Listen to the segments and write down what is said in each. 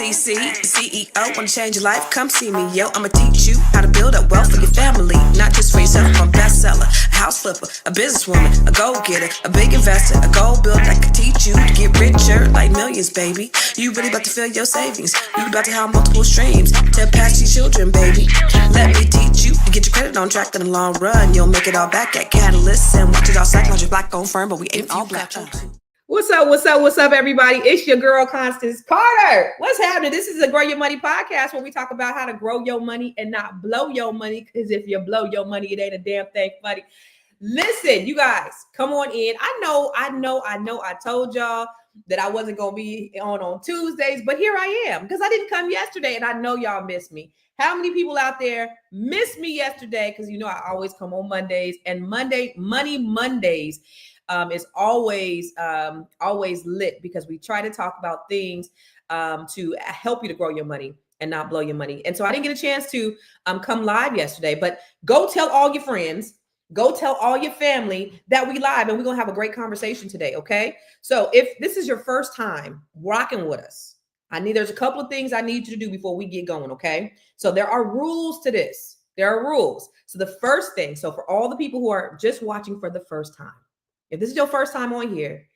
CC, CEO, wanna change your life? Come see me, yo. I'ma teach you how to build up wealth for your family, not just for yourself. I'm a bestseller, a house flipper, a businesswoman, a go-getter, a big investor, a goal builder that can teach you to get richer like millions, baby. You really about to fill your savings. You about to have multiple streams to pass your children, baby. Let me teach you to get your credit on track in the long run. You'll make it all back at Catalyst and watch it all psychology black-owned firm, but we ain't all black. What's up, everybody? It's your girl, Constance Carter. What's happening? This is a Grow Your Money podcast where we talk about how to grow your money and not blow your money, because if you blow your money, it ain't a damn thing funny. Listen, you guys, come on in. I know. I told y'all that I wasn't going to be on Tuesdays, but here I am because I didn't come yesterday, and I know y'all missed me. How many people out there missed me yesterday? Because you know I always come on Mondays, and Monday Mondays is always lit because we try to talk about things to help you to grow your money and not blow your money. And so I didn't get a chance to come live yesterday, but go tell all your friends, go tell all your family that we live, and we're going to have a great conversation today. Okay. So if this is your first time rocking with us, there's a couple of things I need you to do before we get going. Okay. So there are rules to this. There are rules. So the first thing, so for all the people who are just watching for the first time, if this is your first time on here,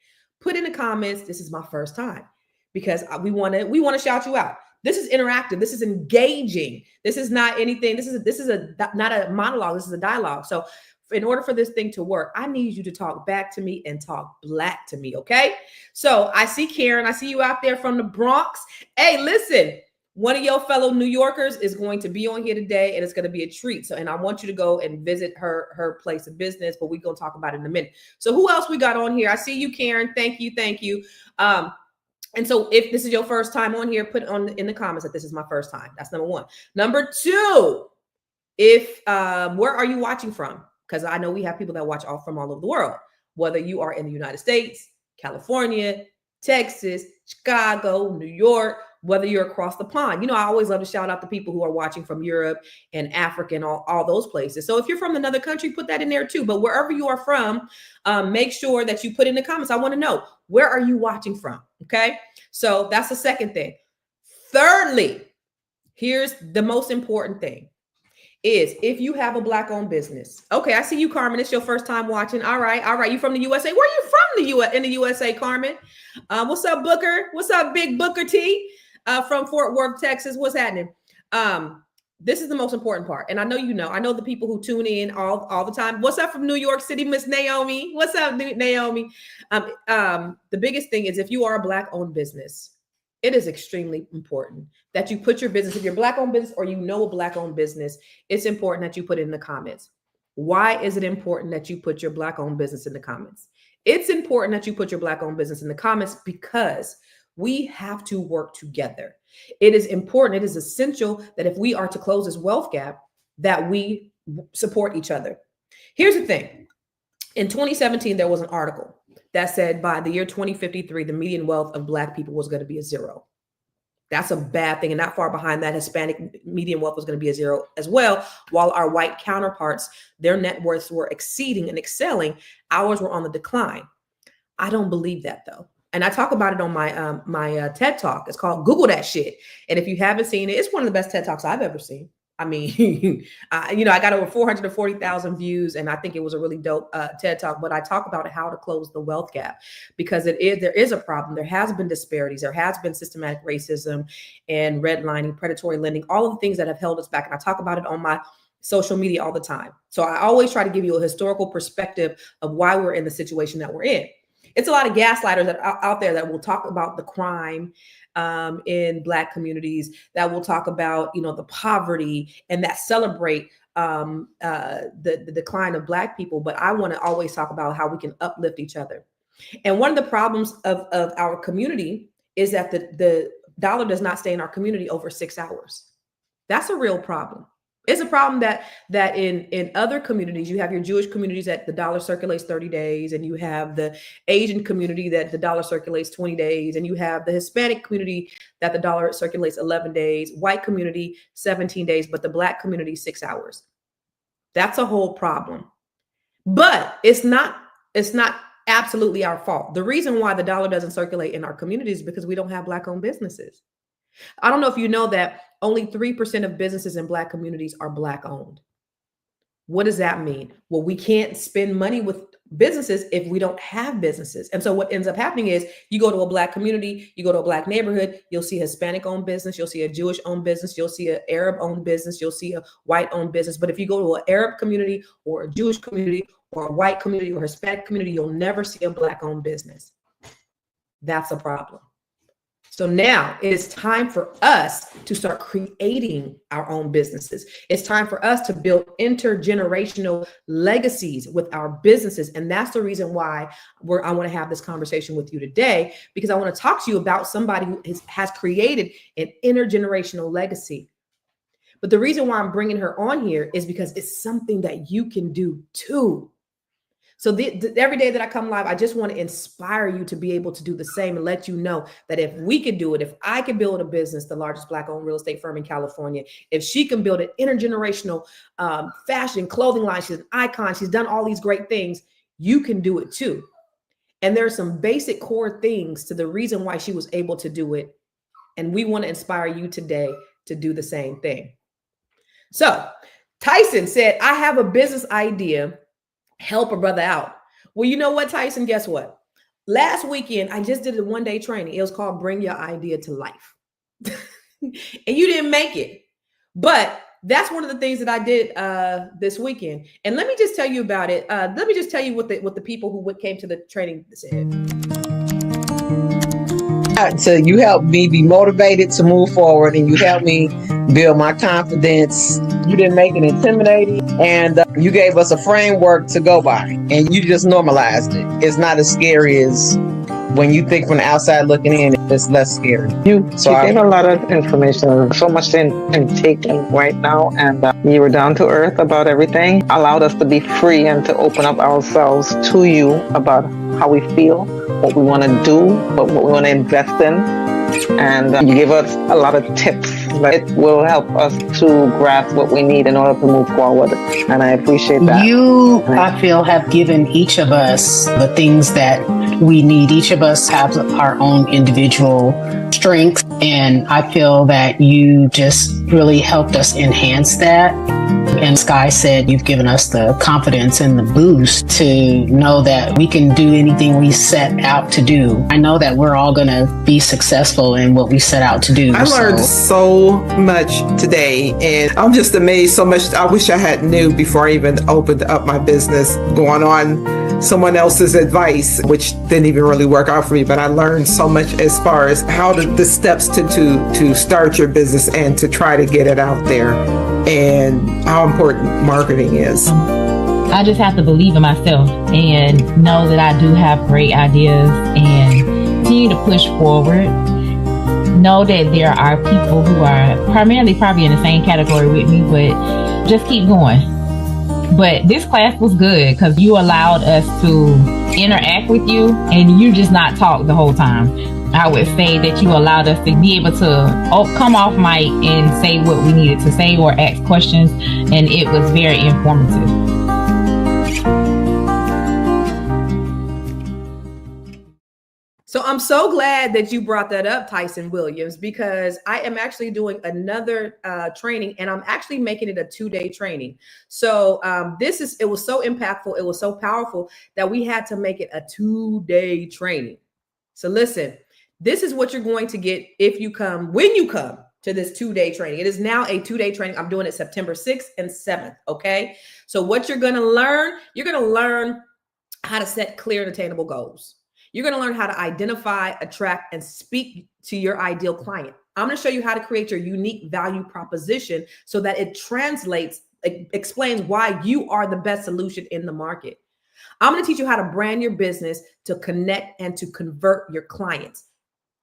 put in the comments, this is my first time, because we want to shout you out. This is interactive. This is engaging. This is not anything. This is not a monologue. This is a dialogue. So in order for this thing to work, I need you to talk back to me and talk black to me. Okay. So I see Karen. I see you out there from the Bronx. Hey, listen, one of your fellow New Yorkers is going to be on here today, and it's going to be a treat. So, and I want you to go and visit her place of business, but we're going to talk about it in a minute. So who else we got on here? I see you, Karen. Thank you. And so if this is your first time on here, put in the comments that this is my first time. That's number one. Number two, where are you watching from? Because I know we have people that watch from all over the world, whether you are in the United States, California, Texas, Chicago, New York, whether you're across the pond. You know, I always love to shout out the people who are watching from Europe and Africa and all those places. So if you're from another country, put that in there too. But wherever you are from, make sure that you put in the comments. I want to know, where are you watching from? Okay. So that's the second thing. Thirdly, here's the most important thing. Is if you have a Black-owned business. Okay, I see you, Carmen. It's your first time watching. All right. You from the USA? Where are you from in the USA, Carmen? What's up, Booker? What's up, Big Booker T? From Fort Worth, Texas. What's happening? This is the most important part. And I know the people who tune in all the time. What's up from New York City, Miss Naomi? What's up, Naomi? The biggest thing is if you are a Black-owned business, it is extremely important that you put your business, if you're Black-owned business or you know a Black-owned business, it's important that you put it in the comments. Why is it important that you put your Black-owned business in the comments? It's important that you put your Black-owned business in the comments because we have to work together. It is important, it is essential that if we are to close this wealth gap, that we support each other. Here's the thing. In 2017, there was an article that said by the year 2053, the median wealth of Black people was going to be a zero. That's a bad thing. And not far behind that, Hispanic median wealth was going to be a zero as well. While our white counterparts, their net worths were exceeding and excelling, ours were on the decline. I don't believe that though. And I talk about it on my TED Talk. It's called Google That Shit. And if you haven't seen it, it's one of the best TED Talks I've ever seen. I mean, I got over 440,000 views, and I think it was a really dope TED Talk. But I talk about how to close the wealth gap because there is a problem. There has been disparities. There has been systematic racism and redlining, predatory lending, all of the things that have held us back. And I talk about it on my social media all the time. So I always try to give you a historical perspective of why we're in the situation that we're in. It's a lot of gaslighters that are out there that will talk about the crime in Black communities, that will talk about, the poverty and that celebrate the decline of Black people. But I want to always talk about how we can uplift each other. And one of the problems of our community is that the dollar does not stay in our community over 6 hours. That's a real problem. It's a problem that in other communities, you have your Jewish communities that the dollar circulates 30 days, and you have the Asian community that the dollar circulates 20 days, and you have the Hispanic community that the dollar circulates 11 days, white community 17 days, but the Black community 6 hours. That's a whole problem. But it's not absolutely our fault. The reason why the dollar doesn't circulate in our communities is because we don't have Black-owned businesses. I don't know if you know that only 3% of businesses in Black communities are Black owned. What does that mean? Well, we can't spend money with businesses if we don't have businesses. And so what ends up happening is you go to a Black community, you go to a Black neighborhood, you'll see a Hispanic owned business, you'll see a Jewish owned business, you'll see an Arab owned business, you'll see a white owned business. But if you go to an Arab community or a Jewish community or a white community or Hispanic community, you'll never see a Black owned business. That's a problem. So now it is time for us to start creating our own businesses. It's time for us to build intergenerational legacies with our businesses. And that's the reason why I want to have this conversation with you today, because I want to talk to you about somebody who has created an intergenerational legacy. But the reason why I'm bringing her on here is because it's something that you can do too. So every day that I come live, I just want to inspire you to be able to do the same and let you know that if we can do it, if I can build a business, the largest Black owned real estate firm in California, if she can build an intergenerational fashion clothing line, she's an icon, she's done all these great things, you can do it too. And there are some basic core things to the reason why she was able to do it. And we want to inspire you today to do the same thing. So Tyson said, I have a business idea. Help a brother out. Well, you know what, Tyson? Guess what? Last weekend, I just did a one-day training. It was called Bring Your Idea to Life. And you didn't make it. But that's one of the things that I did this weekend. And let me just tell you about it. Let me just tell you what the people who came to the training said. So you helped me be motivated to move forward, and you helped me build my confidence. You didn't make it intimidating, and you gave us a framework to go by, and you just normalized it. It's not as scary as when you think from the outside looking in. It's less scary. You gave a lot of information, so much in taking right now, and you were down to earth about everything. Allowed us to be free and to open up ourselves to you about how we feel, what we want to do, what we want to invest in. And you gave us a lot of tips that will help us to grasp what we need in order to move forward. And I appreciate that. You, I feel, have given each of us the things that we need. Each of us have our own individual strengths. And I feel that you just really helped us enhance that. And Sky said you've given us the confidence and the boost to know that we can do anything we set out to do. I know that we're all going to be successful in what we set out to do. I learned so much today, and I'm just amazed so much. I wish I had knew before I even opened up my business, going on someone else's advice, which didn't even really work out for me. But I learned so much as far as how the steps to start your business and to try to get it out there, and how important marketing is. I just have to believe in myself and know that I do have great ideas and continue to push forward. Know that there are people who are primarily probably in the same category with me, but just keep going. But this class was good because you allowed us to interact with you and you just not talk the whole time. I would say that you allowed us to be able to come off mic and say what we needed to say or ask questions, and it was very informative. So I'm so glad that you brought that up, Tyson Williams, because I am actually doing another training, and I'm actually making it a 2-day training. So it was so impactful. It was so powerful that we had to make it a 2-day training. So listen, this is what you're going to get when you come to this 2-day training. It is now a 2-day training. I'm doing it September 6th and 7th. Okay. So what you're going to learn how to set clear and attainable goals. You're going to learn how to identify, attract, and speak to your ideal client. I'm going to show you how to create your unique value proposition so that it explains why you are the best solution in the market. I'm going to teach you how to brand your business to connect and to convert your clients.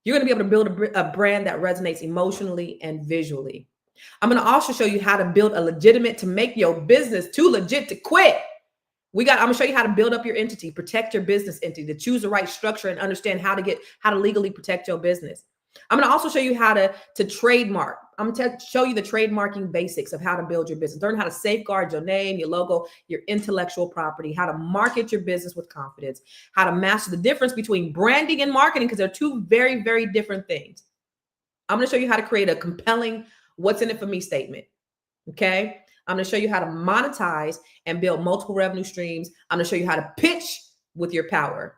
You're going to be able to build a brand that resonates emotionally and visually. I'm going to also show you how to build to make your business too legit to quit. I'm going to show you how to build up your entity, protect your business entity, to choose the right structure and understand how to legally protect your business. I'm going to also show you how to trademark. I'm going to show you the trademarking basics of how to build your business. Learn how to safeguard your name, your logo, your intellectual property, how to market your business with confidence, how to master the difference between branding and marketing, because they're two very, very different things. I'm going to show you how to create a compelling what's in it for me statement. Okay. I'm going to show you how to monetize and build multiple revenue streams. I'm going to show you how to pitch with your power.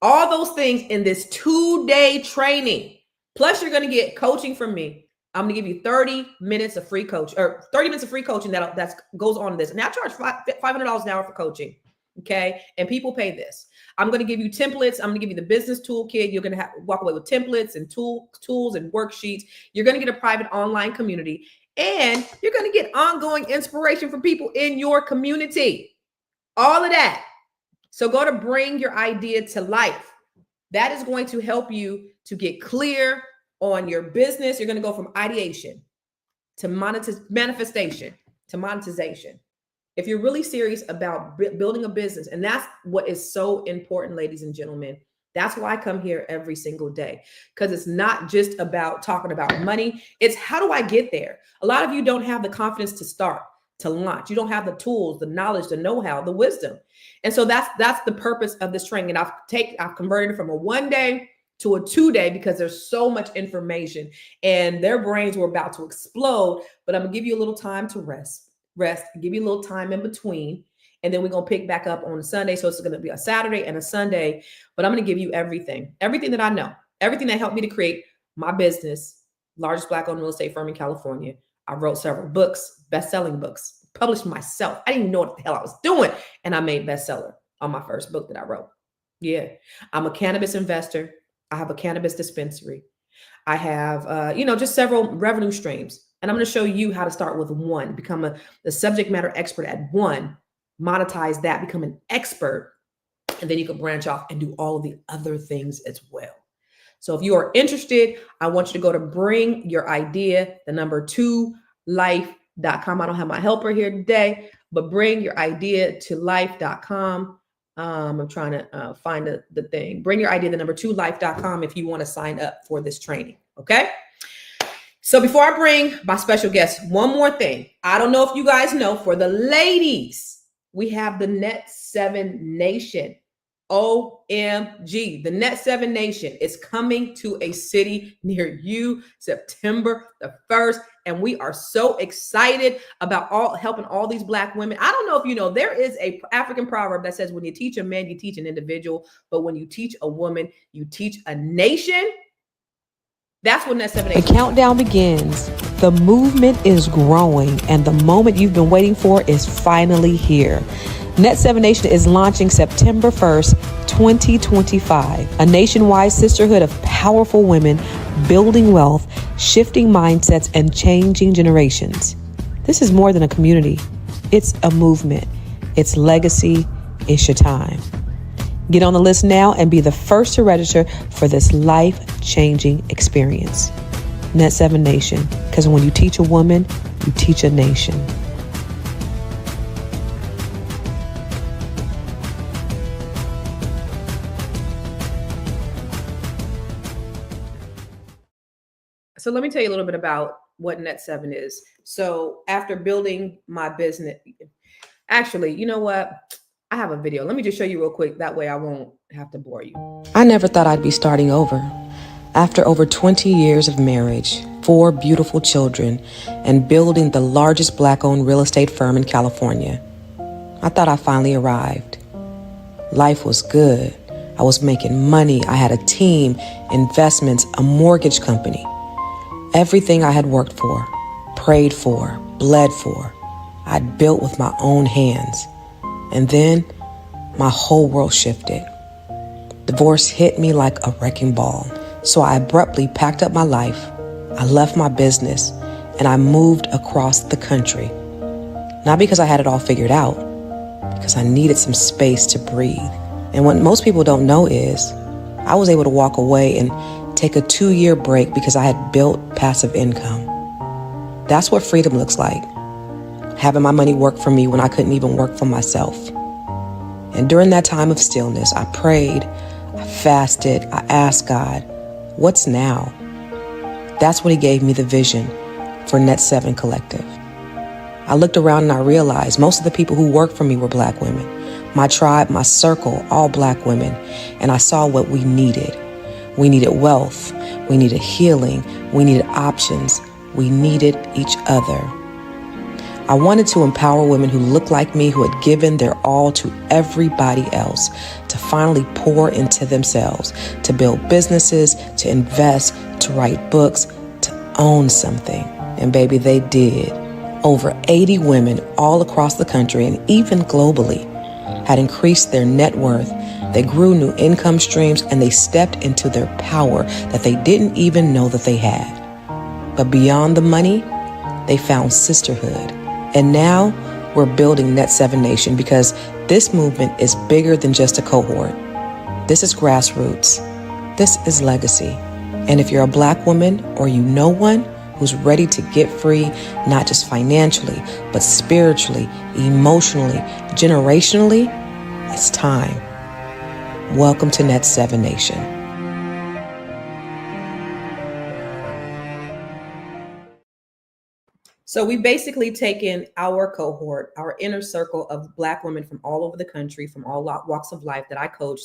All those things in this 2-day training. Plus, you're going to get coaching from me. I'm going to give you 30 minutes of free coaching that goes on to this. Now I charge $500 an hour for coaching. Okay. And people pay this. I'm going to give you templates. I'm going to give you the business toolkit. You're going to walk away with templates and tools and worksheets. You're going to get a private online community, and you're going to get ongoing inspiration from people in your community. All of that. So go to Bring Your Idea to Life. That is going to help you to get clear on your business. You're going to go from ideation to manifestation to monetization. If you're really serious about building a business, and that's what is so important, ladies and gentlemen, that's why I come here every single day, because it's not just about talking about money. It's how do I get there? A lot of you don't have the confidence to start, to launch. You don't have the tools, the knowledge, the know-how, the wisdom. And so that's the purpose of this training. And I've converted it from a 1-day to a 2-day because there's so much information and their brains were about to explode. But I'm gonna give you a little time to rest, give you a little time in between. And then we're going to pick back up on Sunday. So it's going to be a Saturday and a Sunday, but I'm going to give you everything that I know, everything that helped me to create my business, largest Black-owned real estate firm in California. I wrote several books, best-selling books, published myself. I didn't even know what the hell I was doing. And I made bestseller on my first book that I wrote. Yeah. I'm a cannabis investor. I have a cannabis dispensary. I have, just several revenue streams. And I'm going to show you how to start with one, become the subject matter expert at one, monetize that, become an expert, and then you can branch off and do all of the other things as well. So if you are interested, I want you to go to Bring Your Idea, 2life.com. I don't have my helper here today, but bringyourideatolife.com. I'm trying to find the thing. Bring Your Idea, 2life.com if you want to sign up for this training. Okay. So before I bring my special guest, one more thing. I don't know if you guys know, for the ladies, we have the Net7 Nation. OMG, the Net7 Nation is coming to a city near you September the 1st. And we are so excited about helping all these Black women. I don't know if you know, there is a African proverb that says, when you teach a man, you teach an individual. But when you teach a woman, you teach a nation. That's what Net7 Nation. The countdown begins. The movement is growing, and the moment you've been waiting for is finally here. Net7 Nation is launching September 1st, 2025, a nationwide sisterhood of powerful women building wealth, shifting mindsets, and changing generations. This is more than a community. It's a movement. It's legacy. It's your time. Get on the list now and be the first to register for this life-changing experience. Net7 Nation, because when you teach a woman, you teach a nation. So let me tell you a little bit about what Net7 is. So after building my business, actually, you know what? I have a video. Let me just show you real quick. That way I won't have to bore you. I never thought I'd be starting over. After over 20 years of marriage, 4 beautiful children, and building the largest Black-owned real estate firm in California, I thought I finally arrived. Life was good. I was making money. I had a team, investments, a mortgage company. Everything I had worked for, prayed for, bled for, I'd built with my own hands. And then my whole world shifted. Divorce hit me like a wrecking ball. So I abruptly packed up my life. I left my business and I moved across the country. Not because I had it all figured out, because I needed some space to breathe. And what most people don't know is I was able to walk away and take a 2-year break because I had built passive income. That's what freedom looks like. Having my money work for me when I couldn't even work for myself. And during that time of stillness, I prayed, I fasted, I asked God, what's now? That's when He gave me the vision for Net7 Collective. I looked around and I realized most of the people who worked for me were Black women. My tribe, my circle, all Black women. And I saw what we needed. We needed wealth. We needed healing. We needed options. We needed each other. I wanted to empower women who looked like me, who had given their all to everybody else, to finally pour into themselves, to build businesses, to invest, to write books, to own something. And baby, they did. Over 80 women all across the country and even globally had increased their net worth. They grew new income streams and they stepped into their power that they didn't even know that they had. But beyond the money, they found sisterhood. And now we're building Net7 Nation because this movement is bigger than just a cohort. This is grassroots. This is legacy. And if you're a Black woman or you know one who's ready to get free, not just financially, but spiritually, emotionally, generationally, it's time. Welcome to Net7 Nation. So we've basically taken our cohort, our inner circle of Black women from all over the country, from all walks of life that I coach,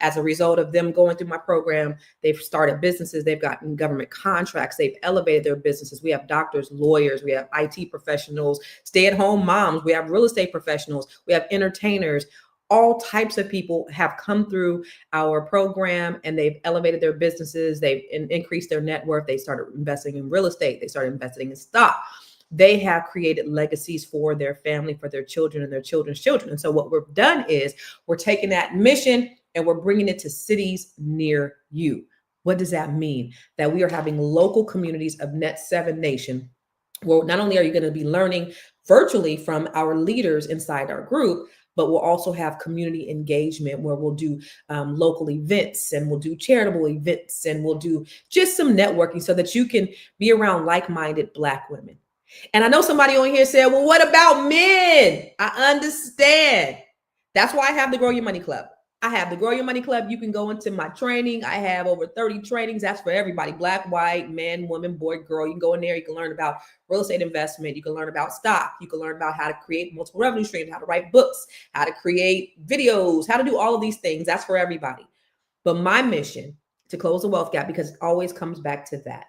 as a result of them going through my program, they've started businesses, they've gotten government contracts, they've elevated their businesses. We have doctors, lawyers, we have IT professionals, stay-at-home moms, we have real estate professionals, we have entertainers. All types of people have come through our program and they've elevated their businesses. They've increased their net worth. They started investing in real estate. They started investing in stock. They have created legacies for their family, for their children and their children's children. And so what we've done is we're taking that mission and we're bringing it to cities near you. What does that mean? That we are having local communities of Net7 Nation. Well, not only are you going to be learning virtually from our leaders inside our group, but we'll also have community engagement where we'll do local events and we'll do charitable events and we'll do just some networking so that you can be around like-minded Black women. And I know somebody on here said, well, what about men? I understand. That's why I have the Grow Your Money Club. I have the Grow Your Money Club. You can go into my training. I have over 30 trainings. That's for everybody. Black, white, man, woman, boy, girl. You can go in there. You can learn about real estate investment. You can learn about stock. You can learn about how to create multiple revenue streams, how to write books, how to create videos, how to do all of these things. That's for everybody. But my mission to close the wealth gap, because it always comes back to that.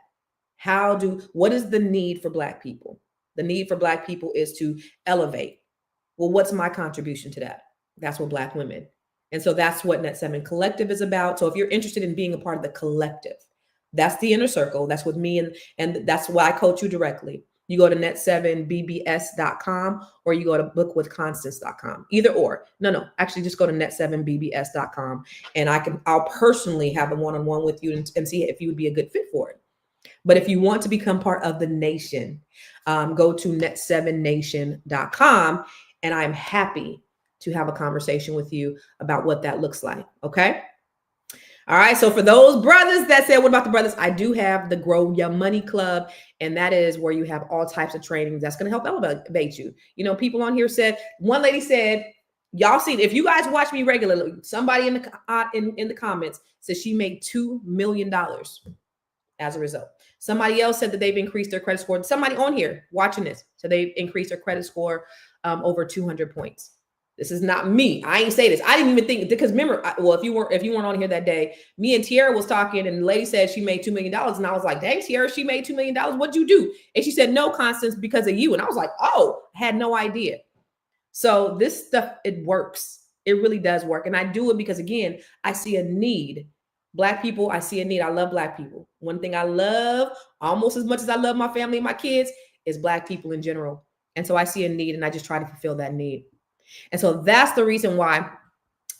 What is the need for Black people? The need for Black people is to elevate. Well, what's my contribution to that? That's what Black women. And so that's what Net7 Collective is about. So if you're interested in being a part of the collective, that's the inner circle. That's with me. And that's why I coach you directly. You go to net7bbs.com or you go to bookwithconstance.com. Either or. No, actually just go to net7bbs.com and I'll personally have a one-on-one with you and see if you would be a good fit for it. But if you want to become part of the nation, go to net7nation.com and I'm happy to have a conversation with you about what that looks like. Okay. All right. So for those brothers that said, what about the brothers? I do have the Grow Your Money Club. And that is where you have all types of trainings that's going to help elevate you. You know, people on here said, one lady said, y'all see, if you guys watch me regularly, somebody in the comments says she made $2 million as a result. Somebody else said that they've increased their credit score. Somebody on here watching this, so they've increased their credit score over 200 points. This is not me. I ain't say this. I didn't even think, because remember, if you weren't on here that day, me and Tiara was talking and the lady said she made $2 million. And I was like, dang, Tiara, she made $2 million. What'd you do? And she said, no, Constance, because of you. And I was like, oh, I had no idea. So this stuff, it works. It really does work. And I do it because, again, I see a need. Black people, I see a need. I love Black people. One thing I love almost as much as I love my family and my kids is Black people in general. And so I see a need and I just try to fulfill that need. And so that's the reason why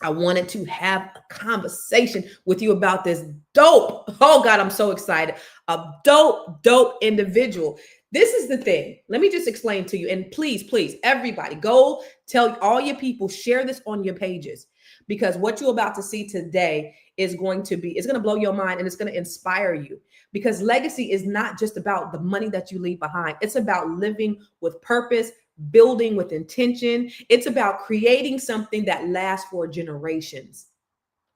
I wanted to have a conversation with you about this dope. Oh God, I'm so excited. A dope individual. This is the thing. Let me just explain to you. And please, everybody, go tell all your people, share this on your pages, because what you're about to see today is going to blow your mind and it's going to inspire you, because legacy is not just about the money that you leave behind. It's about living with purpose, building with intention. It's about creating something that lasts for generations.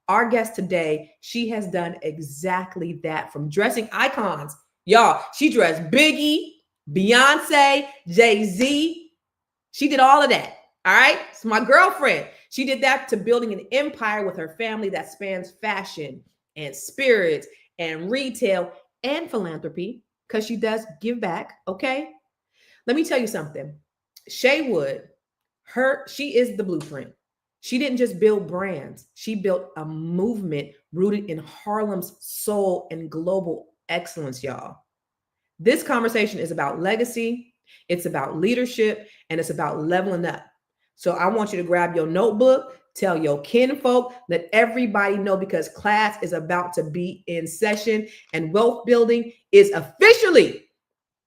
Our guest today, she has done exactly that, from dressing icons. Y'all, she dressed Biggie, Beyoncé, Jay-Z. She did all of that. All right. So my girlfriend, she did that, to building an empire with her family that spans fashion and spirits and retail and philanthropy, because she does give back. Okay. Let me tell you something. Shay Wood, she is the blueprint. She didn't just build brands, she built a movement rooted in Harlem's soul and global excellence, y'all. This conversation is about legacy, it's about leadership, and it's about leveling up. So I want you to grab your notebook, tell your kinfolk, let everybody know, because class is about to be in session and wealth building is officially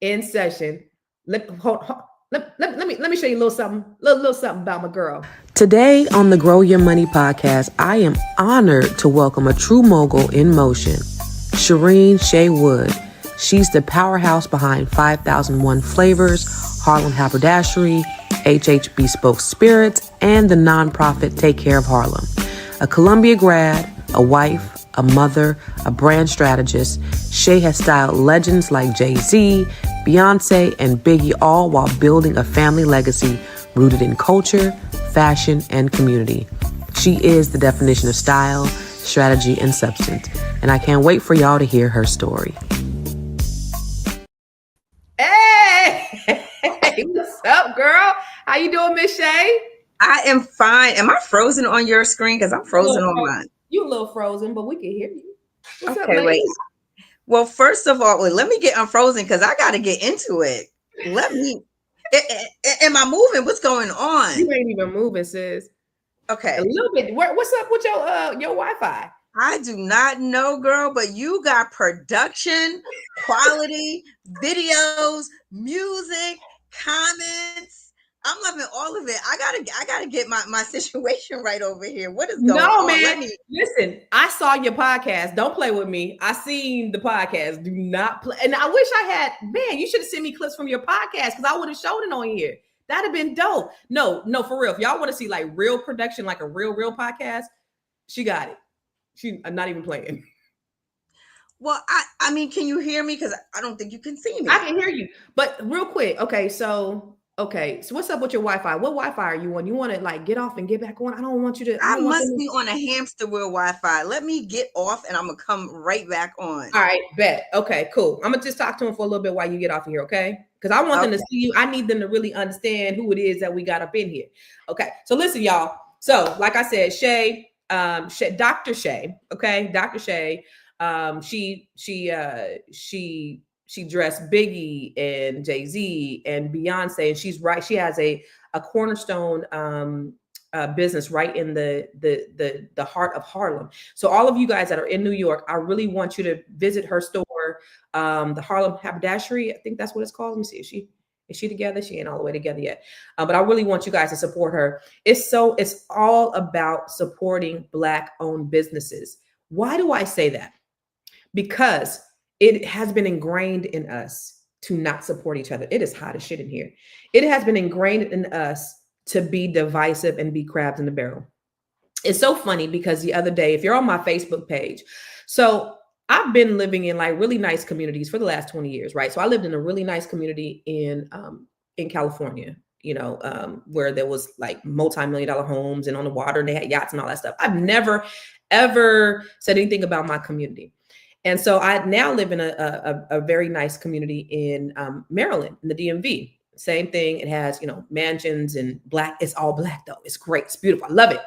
in session. Let me show you a little something about my girl. Today on the Grow Your Money podcast, I am honored to welcome a true mogul in motion, Shireen Shay Wood. She's the powerhouse behind 5001 Flavors, Harlem Haberdashery, HH Bespoke Spirits, and the nonprofit Take Care of Harlem. A Columbia grad, a wife, a mother, a brand strategist, Shay has styled legends like Jay-Z, Beyoncé, and Biggie, all while building a family legacy rooted in culture, fashion, and community. She is the definition of style, strategy, and substance, and I can't wait for y'all to hear her story. Hey, what's up, girl? How you doing, Miss Shay? I am fine. Am I frozen on your screen? Because I'm frozen on mine. You a little frozen, but we can hear you. What's up, Okay, ladies? wait. Well, first of all, let me get unfrozen because I got to get into it. Let me. Am I moving? What's going on? You ain't even moving, sis. Okay. A little bit. What's up with your Wi-Fi? I do not know, girl, but you got production, quality, videos, music, comments. I'm loving all of it. I gotta get my situation right over here. What is going on? Man. Listen, I saw your podcast. Don't play with me. I seen the podcast. Do not play. And I wish I had, man, you should have sent me clips from your podcast because I would have showed it on here. That'd have been dope. No, for real. If y'all want to see like real production, like a real podcast, she got it. I'm not even playing. Well, I mean, can you hear me? Because I don't think you can see me. I can hear you. But real quick, so what's up with your Wi-Fi? What Wi-Fi are you on? You want to like get off and get back on? I don't want you to. I must be on a hamster wheel Wi-Fi. Let me get off and I'm going to come right back on. All right, bet. Okay, cool. I'm going to just talk to him for a little bit while you get off of here, okay? Because I want them to see you. I need them to really understand who it is that we got up in here. Okay, so listen, y'all. So like I said, Shay, Dr. Shay, okay? Dr. Shay, she dressed Biggie and Jay-Z and Beyoncé, and she's right. She has a cornerstone business right in the heart of Harlem. So all of you guys that are in New York, I really want you to visit her store, the Harlem Haberdashery. I think that's what it's called. Let me see. Is she together? She ain't all the way together yet. But I really want you guys to support her. It's all about supporting Black-owned businesses. Why do I say that? Because it has been ingrained in us to not support each other. It is hot as shit in here. It has been ingrained in us to be divisive and be crabs in the barrel. It's so funny because the other day, if you're on my Facebook page, so I've been living in like really nice communities for the last 20 years, right? So I lived in a really nice community in California, where there was like multi-million-dollar homes and on the water and they had yachts and all that stuff. I've never, ever said anything about my community. And so I now live in a very nice community in Maryland, in the DMV. Same thing. It has, mansions and Black. It's all Black though. It's great. It's beautiful. I love it.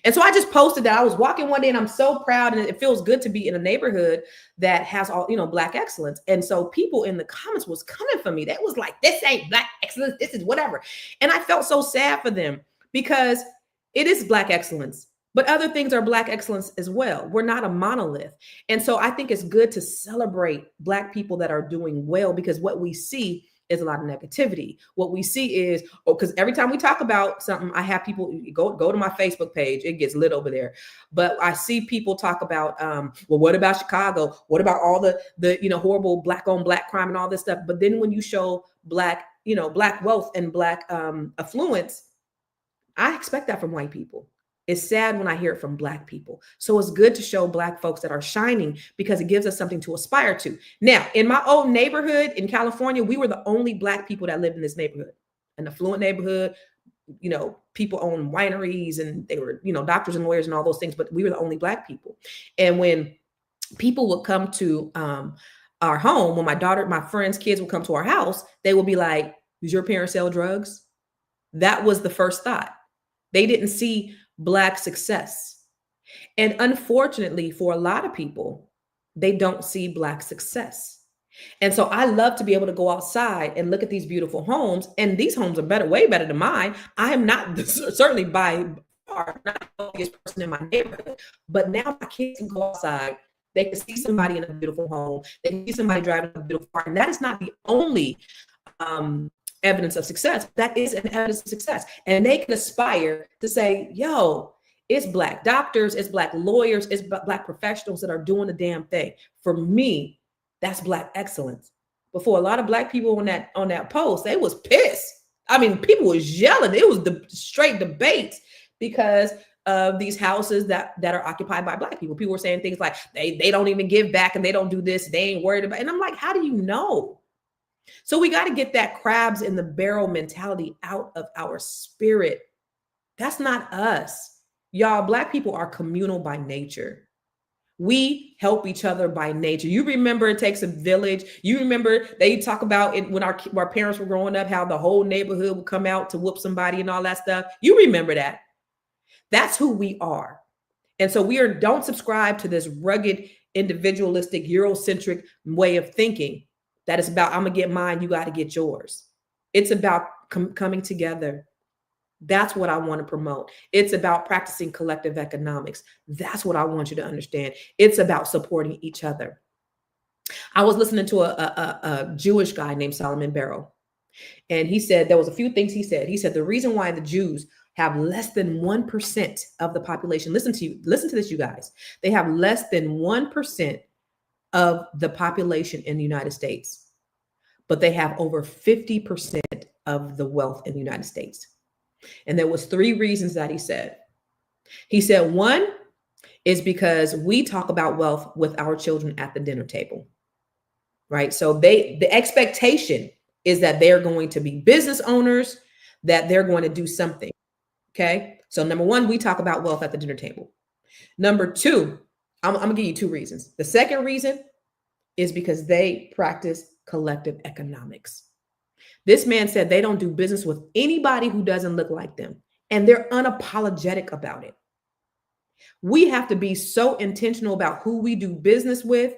And so I just posted that I was walking one day and I'm so proud. And it feels good to be in a neighborhood that has all, Black excellence. And so people in the comments was coming for me. That was like, this ain't Black excellence. This is whatever. And I felt so sad for them because it is Black excellence. But other things are Black excellence as well. We're not a monolith. And so I think it's good to celebrate Black people that are doing well, because what we see is a lot of negativity. What we see is, because every time we talk about something, I have people go to my Facebook page. It gets lit over there. But I see people talk about, well, what about Chicago? What about all the horrible Black on Black crime and all this stuff? But then when you show Black wealth and Black affluence, I expect that from white people. It's sad when I hear it from Black people. So it's good to show Black folks that are shining because it gives us something to aspire to. Now, in my old neighborhood in California, we were the only Black people that lived in this neighborhood, an affluent neighborhood. People own wineries and they were, doctors and lawyers and all those things, but we were the only Black people. And when people would come to our home. When my friends' kids would come to our house, they would be like, does your parents sell drugs? That was the first thought. They didn't see Black success. And unfortunately, for a lot of people, they don't see Black success. And so I love to be able to go outside and look at these beautiful homes. And these homes are better, way better than mine. I am not certainly by far not the biggest person in my neighborhood, but now my kids can go outside. They can see somebody in a beautiful home. They can see somebody driving a beautiful car. And that is not the only evidence of success. That is an evidence of success. And they can aspire to say, yo, it's Black doctors, it's Black lawyers, it's Black professionals that are doing the damn thing. For me, that's Black excellence. But for a lot of Black people on that post, they was pissed. I mean, people was yelling. It was the straight debates because of these houses that are occupied by Black people. People were saying things like they don't even give back and they don't do this. They ain't worried about it. And I'm like, how do you know? So we got to get that crabs in the barrel mentality out of our spirit. That's not us. Y'all, Black people are communal by nature. We help each other by nature. You remember it takes a village. You remember they talk about it when our parents were growing up, how the whole neighborhood would come out to whoop somebody and all that stuff. You remember that. That's who we are. And so don't subscribe to this rugged, individualistic, Eurocentric way of thinking that is about, I'm going to get mine, you got to get yours. It's about coming together. That's what I want to promote. It's about practicing collective economics. That's what I want you to understand. It's about supporting each other. I was listening to a Jewish guy named Solomon Barrow, and he said there was a few things he said. He said the reason why the Jews have less than 1% of the population. Listen to this, you guys. They have less than 1% of the population in the United States, but they have over 50% of the wealth in the United States. And there was 3 reasons that he said. He said, one is because we talk about wealth with our children at the dinner table, right? So the expectation is that they're going to be business owners, that they're going to do something. Okay. So number 1, we talk about wealth at the dinner table. Number 2, I'm going to give you 2 reasons. The second reason is because they practice collective economics. This man said they don't do business with anybody who doesn't look like them, and they're unapologetic about it. We have to be so intentional about who we do business with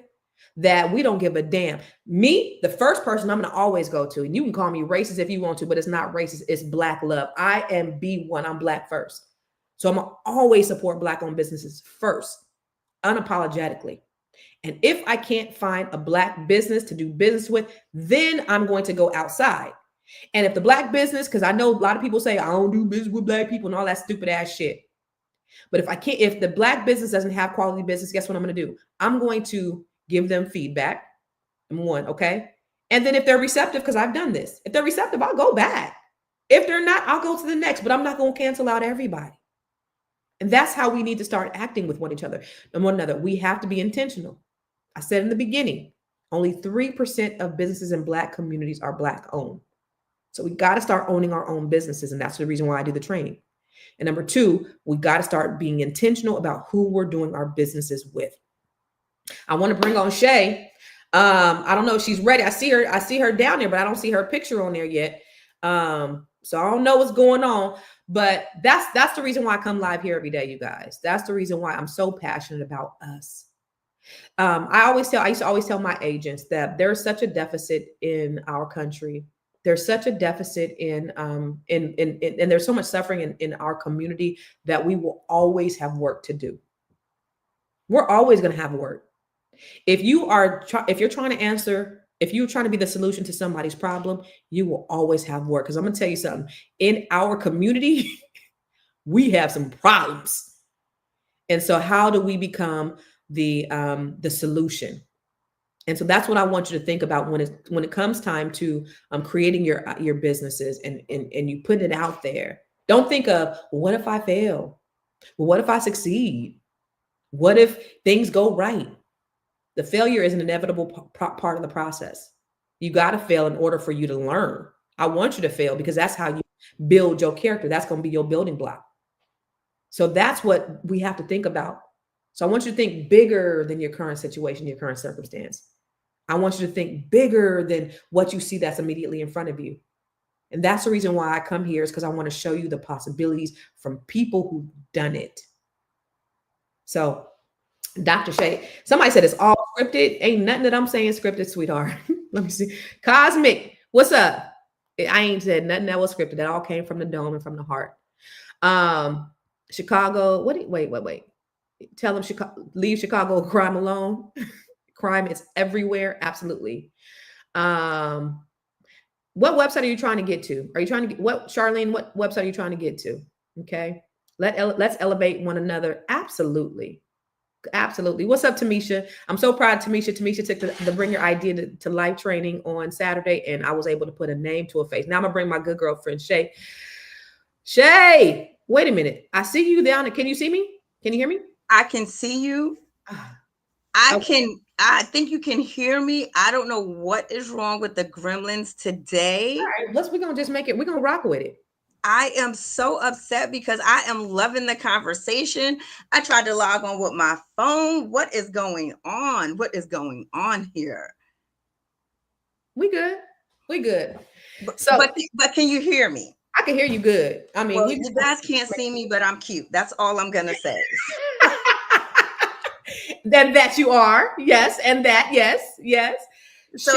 that we don't give a damn. Me, the first person I'm going to always go to, and you can call me racist if you want to, but it's not racist. It's Black love. I am B1. I'm Black first. So I'm going to always support Black-owned businesses first, unapologetically. And if I can't find a Black business to do business with, then I'm going to go outside. And if the Black business, because I know a lot of people say, I don't do business with Black people and all that stupid ass shit. But if the Black business doesn't have quality business, guess what I'm going to do? I'm going to give them feedback. Number 1, okay? And then if they're receptive, because I've done this, if they're receptive, I'll go back. If they're not, I'll go to the next, but I'm not going to cancel out everybody. And that's how we need to start acting with one another. We have to be intentional. I said in the beginning, only 3% of businesses in Black communities are Black owned. So we got to start owning our own businesses. And that's the reason why I do the training. And number 2, we got to start being intentional about who we're doing our businesses with. I want to bring on Shay. I don't know if she's ready. I see her down there, but I don't see her picture on there yet. So I don't know what's going on, but that's the reason why I come live here every day, you guys. That's the reason why I'm so passionate about us. I used to always tell my agents that there's such a deficit in our country. There's such a deficit in and there's so much suffering in our community that we will always have work to do. We're always going to have work. If you're trying to be the solution to somebody's problem, you will always have work. Because I'm going to tell you something. In our community, we have some problems. And so how do we become the solution? And so that's what I want you to think about when it comes time to creating your businesses and you put it out there. Don't think of, well, what if I fail? Well, what if I succeed? What if things go right? The failure is an inevitable part of the process. You got to fail in order for you to learn. I want you to fail because that's how you build your character. That's going to be your building block. So that's what we have to think about. So I want you to think bigger than your current situation, your current circumstance. I want you to think bigger than what you see that's immediately in front of you. And that's the reason why I come here, is because I want to show you the possibilities from people who've done it. So, Dr. Shay, somebody said it's all scripted. Ain't nothing that I'm saying scripted, sweetheart. Let me see. Cosmic, what's up? I ain't said nothing that was scripted. That all came from the dome and from the heart. Chicago, wait. Tell them leave Chicago crime alone. Crime is everywhere. Absolutely. What website are you trying to get to? Are you trying to get Charlene? What website are you trying to get to? Okay. Let's elevate one another. Absolutely. Absolutely. What's up, Tamisha? I'm so proud of Tamisha. Tamisha took the Bring Your Idea to Life training on Saturday, and I was able to put a name to a face. Now I'm gonna bring my good girlfriend, Shay. Shay, wait a minute. I see you down there. Can you see me? Can you hear me? I can see you. I think you can hear me. I don't know what is wrong with the gremlins today. All right, we're gonna just make it. We're gonna rock with it. I am so upset because I am loving the conversation. I tried to log on with my phone. What is going on? What is going on here? We good. But can you hear me? I can hear you good. I mean, well, you guys can't see me, but I'm cute. That's all I'm gonna say. that you are, yes, and that, yes. So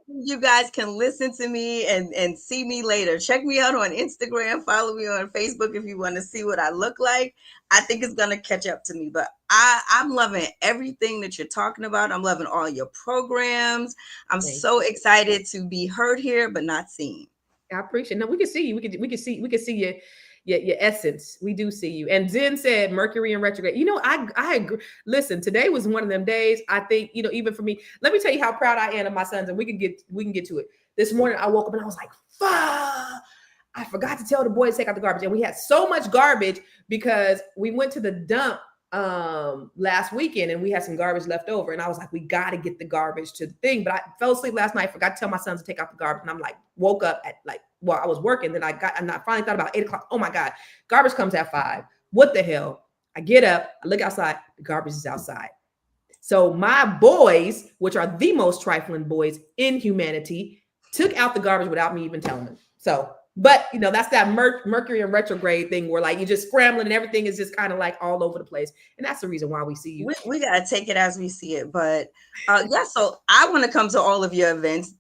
you guys can listen to me and see me later. Check me out on Instagram. Follow me on Facebook if you want to see what I look like. I think it's gonna catch up to me. But I'm loving everything that you're talking about. I'm loving all your programs. I'm so excited to be heard here, but not seen. I appreciate it. No, we can see you. We can see your essence. We do see you. And Zen said Mercury in retrograde. You know, I agree. Listen, today was one of them days. I think, you know, even for me, let me tell you how proud I am of my sons, and we can get to it. This morning I woke up and I was like, fuck, I forgot to tell the boys to take out the garbage. And we had so much garbage because we went to the dump last weekend and we had some garbage left over. And I was like, we got to get the garbage to the thing. But I fell asleep last night, forgot to tell my sons to take out the garbage. And I'm like, woke up at I was working. Then I finally thought about 8 o'clock. Oh my God, garbage comes at 5. What the hell? I get up, I look outside, the garbage is outside. So my boys, which are the most trifling boys in humanity, took out the garbage without me even telling them. So, but you know, that's that Mercury in retrograde thing where like you're just scrambling and everything is just kind of like all over the place. And that's the reason why we see you. We got to take it as we see it. But so I want to come to all of your events.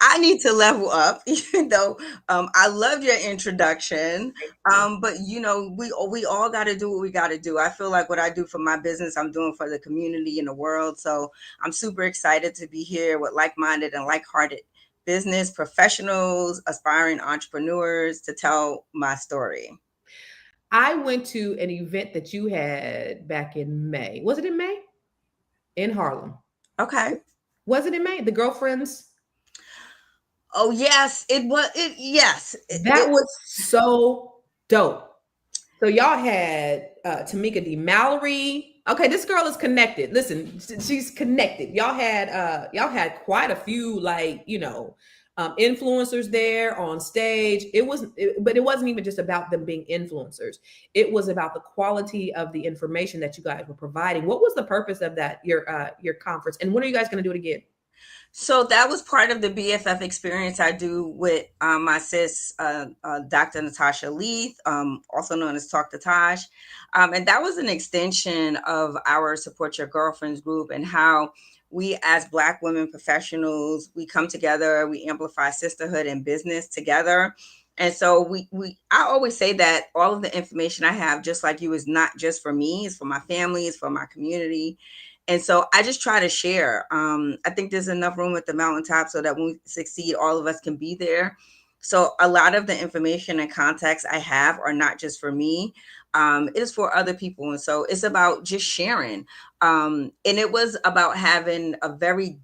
I need to level up, even though I loved your introduction. But you know, we all got to do what we got to do. I feel like what I do for my business, I'm doing for the community and the world. So I'm super excited to be here with like-minded and like-hearted business professionals, aspiring entrepreneurs to tell my story. I went to an event that you had back in May. Was it in May? In Harlem. Okay. Was it in May? The girlfriends? Oh, yes, it was. Yes. That was so dope. So y'all had Tamika D. Mallory. Okay, this girl is connected. Listen, she's connected. Y'all had quite a few, like, you know, influencers there on stage. But it wasn't even just about them being influencers. It was about the quality of the information that you guys were providing. What was the purpose of that, your conference? And when are you guys going to do it again? So that was part of the BFF experience I do with my sis, Dr. Natasha Leith, also known as Talk to Tosh. And that was an extension of our Support Your Girlfriends group and how we as Black women professionals, we come together, we amplify sisterhood and business together. And so I always say that all of the information I have, just like you, is not just for me, it's for my family, it's for my community. And so I just try to share. I think there's enough room at the mountaintop so that when we succeed, all of us can be there. So a lot of the information and context I have are not just for me. It is for other people. And so it's about just sharing. And it was about having a very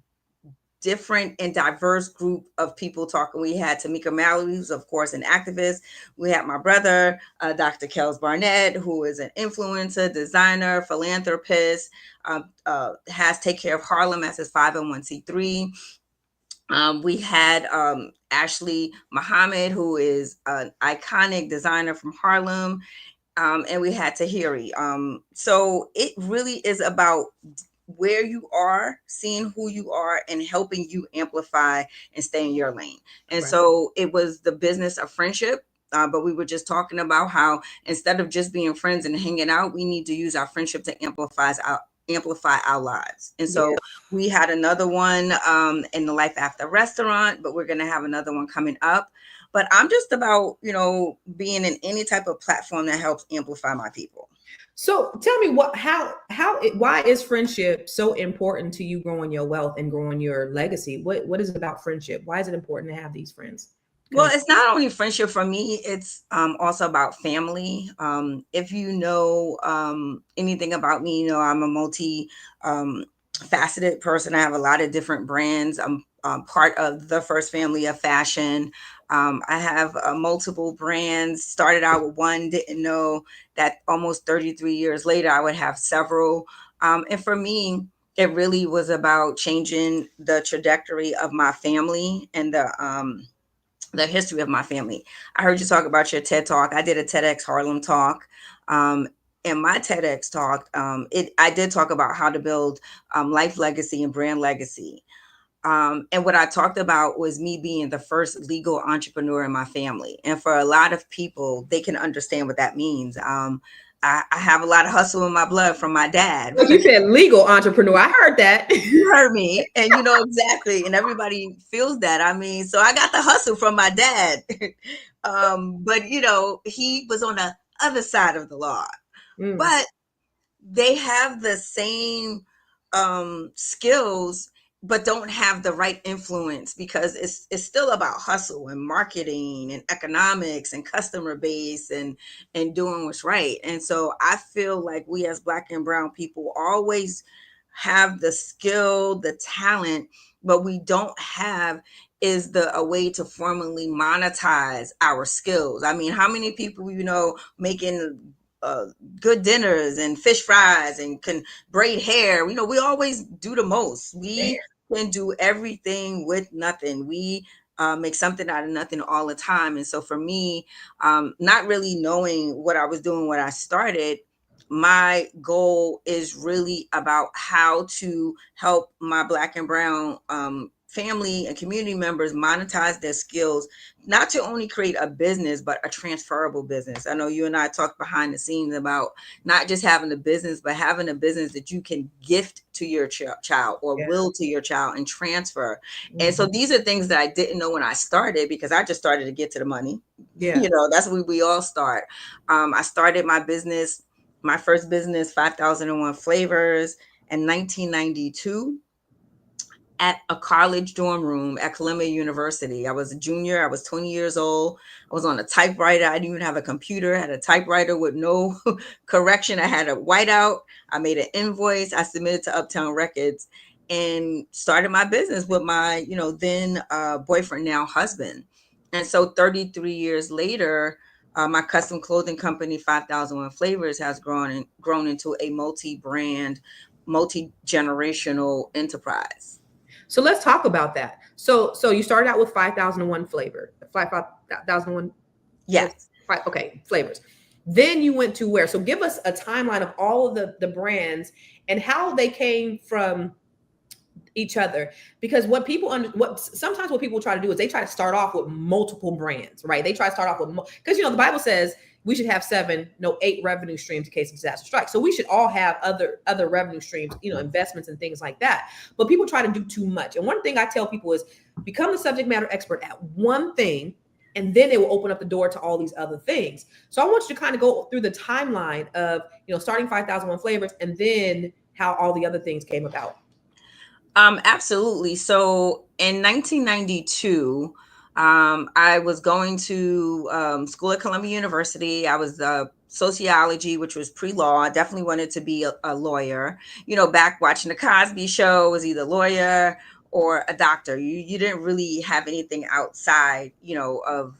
different and diverse group of people talking. We had Tamika Mallory, who's of course an activist. We had my brother, Dr. Kels Barnett, who is an influencer, designer, philanthropist, has Take Care of Harlem as his 501c3. We had Ashley Muhammad, who is an iconic designer from Harlem. and we had Tahiri. So it really is about where you are, seeing who you are, and helping you amplify and stay in your lane. And Right. so it was the business of friendship. But we were just talking about how instead of just being friends and hanging out, we need to use our friendship to amplify our lives. And so Yeah. we had another one in the Life After restaurant, but we're going to have another one coming up. But I'm just about, being in any type of platform that helps amplify my people. So tell me why is friendship so important to you growing your wealth and growing your legacy? What is it about friendship? Why is it important to have these friends? Well, it's not only friendship for me, it's also about family. If you know anything about me, I'm a multi faceted person. I have a lot of different brands. I'm part of the first family of fashion. I have multiple brands. Started out with one, didn't know that almost 33 years later, I would have several. And for me, it really was about changing the trajectory of my family and the history of my family. I heard you talk about your TED talk. I did a TEDx Harlem talk. In my TEDx talk, I did talk about how to build life legacy and brand legacy. And what I talked about was me being the first legal entrepreneur in my family. And for a lot of people, they can understand what that means. I have a lot of hustle in my blood from my dad. Like you said, legal entrepreneur. I heard that. You heard me, and you know exactly, and everybody feels that. I mean, so I got the hustle from my dad, but he was on the other side of the law. Mm. But they have the same skills, but don't have the right influence because it's still about hustle and marketing and economics and customer base and doing what's right. And so I feel like we as Black and brown people always have the skill, the talent, but we don't have is a way to formally monetize our skills. I mean, how many people making good dinners and fish fries and can braid hair? We always do the most. We can do everything with nothing. We make something out of nothing all the time. And so for me, not really knowing what I was doing when I started, my goal is really about how to help my Black and brown family and community members monetize their skills, not to only create a business, but a transferable business. I know you and I talked behind the scenes about not just having a business, but having a business that you can gift to your child or will to your child and transfer. Mm-hmm. And so these are things that I didn't know when I started, because I just started to get to the money. Yeah. That's where we all start. I started my first business, 5001 Flavors, in 1992 at a college dorm room at Columbia University. I was a junior. I was 20 years old. I was on a typewriter. I didn't even have a computer. I had a typewriter with no correction. I had a whiteout. I made an invoice. I submitted to Uptown Records and started my business with my, then boyfriend, now husband. And so 33 years later, my custom clothing company, 5001 Flavors, has grown into a multi-brand, multi-generational enterprise. So let's talk about that. So you started out with 5001 flavor, 5001. Yes. Okay, flavors. Then you went to where? So give us a timeline of all of the brands and how they came from each other, because sometimes what people try to do is they try to start off with multiple brands, right? They try to start off with because the Bible says we should have 8 revenue streams in case of disaster strikes. So we should all have other revenue streams, investments and things like that. But people try to do too much. And one thing I tell people is become the subject matter expert at one thing, and then it will open up the door to all these other things. So I want you to kind of go through the timeline of, starting 5001 Flavors and then how all the other things came about. Absolutely. So in 1992, I was going to school at Columbia University. I was sociology, which was pre-law. I definitely wanted to be a lawyer. Back watching the Cosby Show, was either lawyer or a doctor. You didn't really have anything outside, of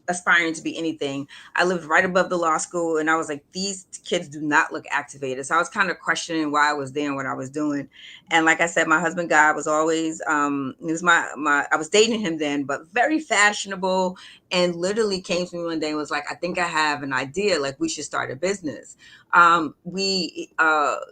aspiring to be anything. I lived right above the law school, and I was like, these kids do not look activated. So I was kind of questioning why I was there and what I was doing. And like I said, my husband Guy was always he was my I was dating him then, but very fashionable, and literally came to me one day and was like, I think I have an idea, like we should start a business. We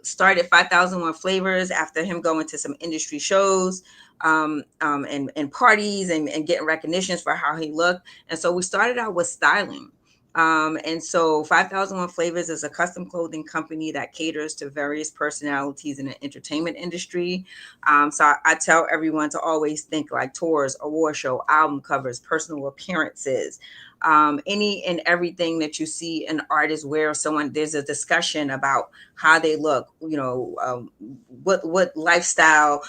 started 5001 Flavors after him going to some industry shows and parties and getting recognitions for how he looked. And so we started out with styling. And so 5001 Flavors is a custom clothing company that caters to various personalities in the entertainment industry. So I tell everyone to always think like tours, award show, album covers, personal appearances, any and everything that you see an artist wear. Someone, there's a discussion about how they look, what lifestyle,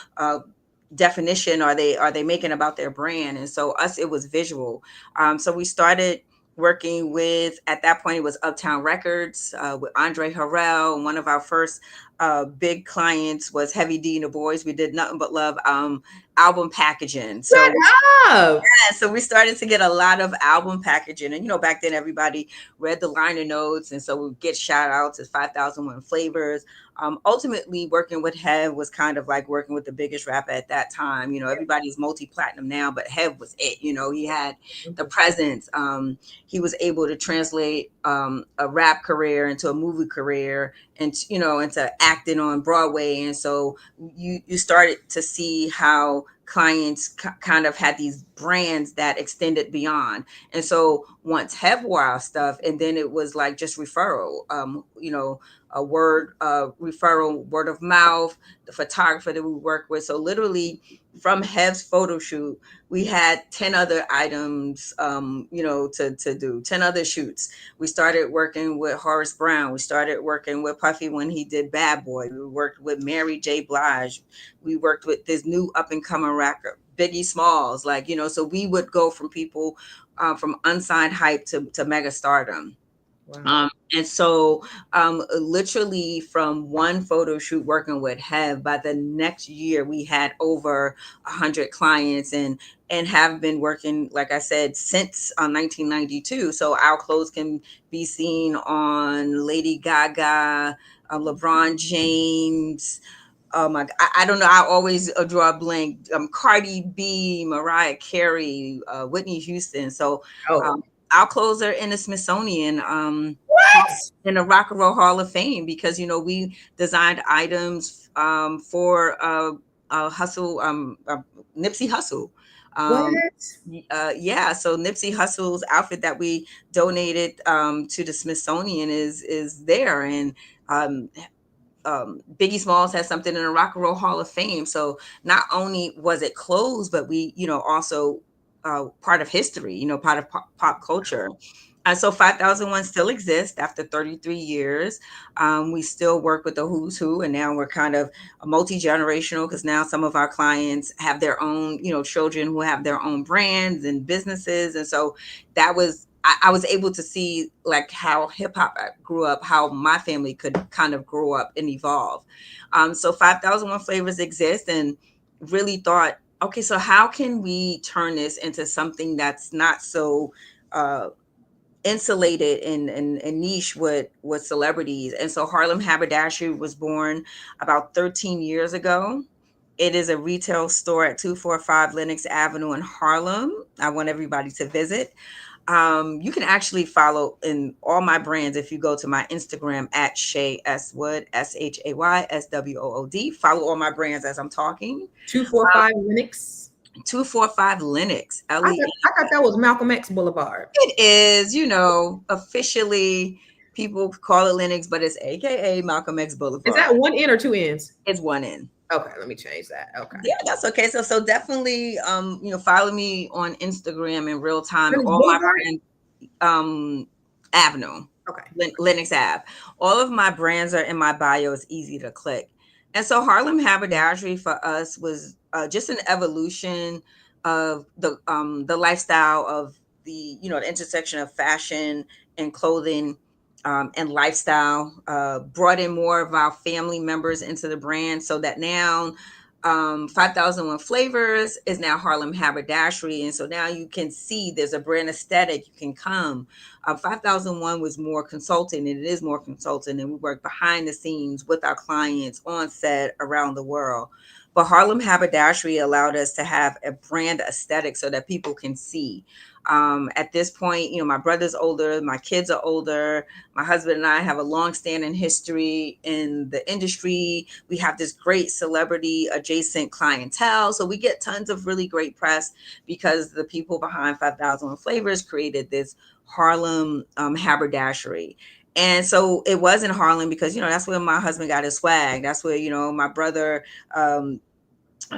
definition are they making about their brand. And so us, it was visual. So we started working with, at that point it was Uptown Records, with Andre Harrell. And one of our first big clients was Heavy D and the Boys. We did Nothing But Love album packaging. So Shut up. so we started to get a lot of album packaging. And back then everybody read the liner notes, and so we get shout outs to 5001 Flavors. Ultimately working with Hev was kind of like working with the biggest rapper at that time. Everybody's multi-platinum now, but Hev was it. He had the presence. He was able to translate a rap career into a movie career, and into acting on Broadway. And so you started to see how clients kind of had these brands that extended beyond. And so once Hev wore our stuff, and then it was like just referral, a word referral, word of mouth, the photographer that we work with. So literally from Hev's photo shoot, we had 10 other items, to do 10 other shoots. We started working with Horace Brown. We started working with Puffy when he did Bad Boy. We worked with Mary J. Blige. We worked with this new up and coming rapper, Biggie Smalls. So we would go from people from unsigned hype to mega stardom. Wow. And so literally from one photo shoot working with Hev, by the next year we had over 100 clients, and have been working, like I said, since 1992. So our clothes can be seen on Lady Gaga, LeBron James. Oh my God, I don't know. I always draw a blank. Cardi B, Mariah Carey, Whitney Houston. So our clothes are in the Smithsonian, What? in the Rock and Roll Hall of Fame, because we designed items for Hustle, Nipsey Hussle. What? Yeah, so Nipsey Hussle's outfit that we donated to the Smithsonian is there, and Biggie Smalls has something in the Rock and Roll Hall of Fame. So not only was it clothes, but we also part of history, part of pop culture. So 5001 still exists after 33 years. We still work with the who's who, and now we're kind of multi-generational, because now some of our clients have their own, children who have their own brands and businesses. And so that was, I was able to see like how hip hop grew up, how my family could kind of grow up and evolve. So 5001 Flavors exist, and really thought, okay, so how can we turn this into something that's not so insulated and niche with celebrities? And so Harlem Haberdashery was born about 13 years ago. It is a retail store at 245 Lenox Avenue in Harlem. I want everybody to visit. You can actually follow in all my brands if you go to my Instagram at Shay S Wood, ShaysWood. Follow all my brands as I'm talking. 245 Linux. 245 Lenox. I thought that was Malcolm X Boulevard. It is, officially people call it Lenox, but it's AKA Malcolm X Boulevard. Is that one N or two N's? It's one N. Okay, let me change that. Okay. Yeah, that's okay. So definitely follow me on Instagram in real time. All my brands, Avenue. Okay. Lenox Ave. All of my brands are in my bio. It's easy to click. And so Harlem Haberdashery for us was just an evolution of the lifestyle of the intersection of fashion and clothing and lifestyle. Brought in more of our family members into the brand, so that now 5001 Flavors is now Harlem Haberdashery. And so now you can see there's a brand aesthetic. You can come. 5001 was more consulting, and it is more consulting. And we work behind the scenes with our clients on set around the world. But Harlem Haberdashery allowed us to have a brand aesthetic so that people can see. At this point, my brother's older, my kids are older. My husband and I have a long-standing history in the industry. We have this great celebrity adjacent clientele. So we get tons of really great press because the people behind 5001 Flavors created this Harlem haberdashery. And so it was in Harlem because, that's where my husband got his swag. That's where, my brother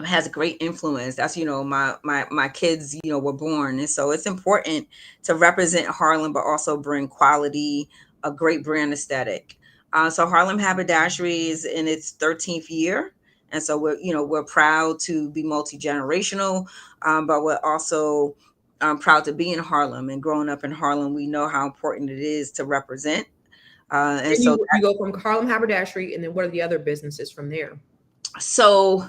has a great influence. That's, my kids, were born. And so it's important to represent Harlem, but also bring quality, a great brand aesthetic. So Harlem Haberdashery is in its 13th year. And so we're proud to be multi-generational, but we're also proud to be in Harlem. And growing up in Harlem, we know how important it is to represent. And so you go from Harlem Haberdashery, and then what are the other businesses from there? So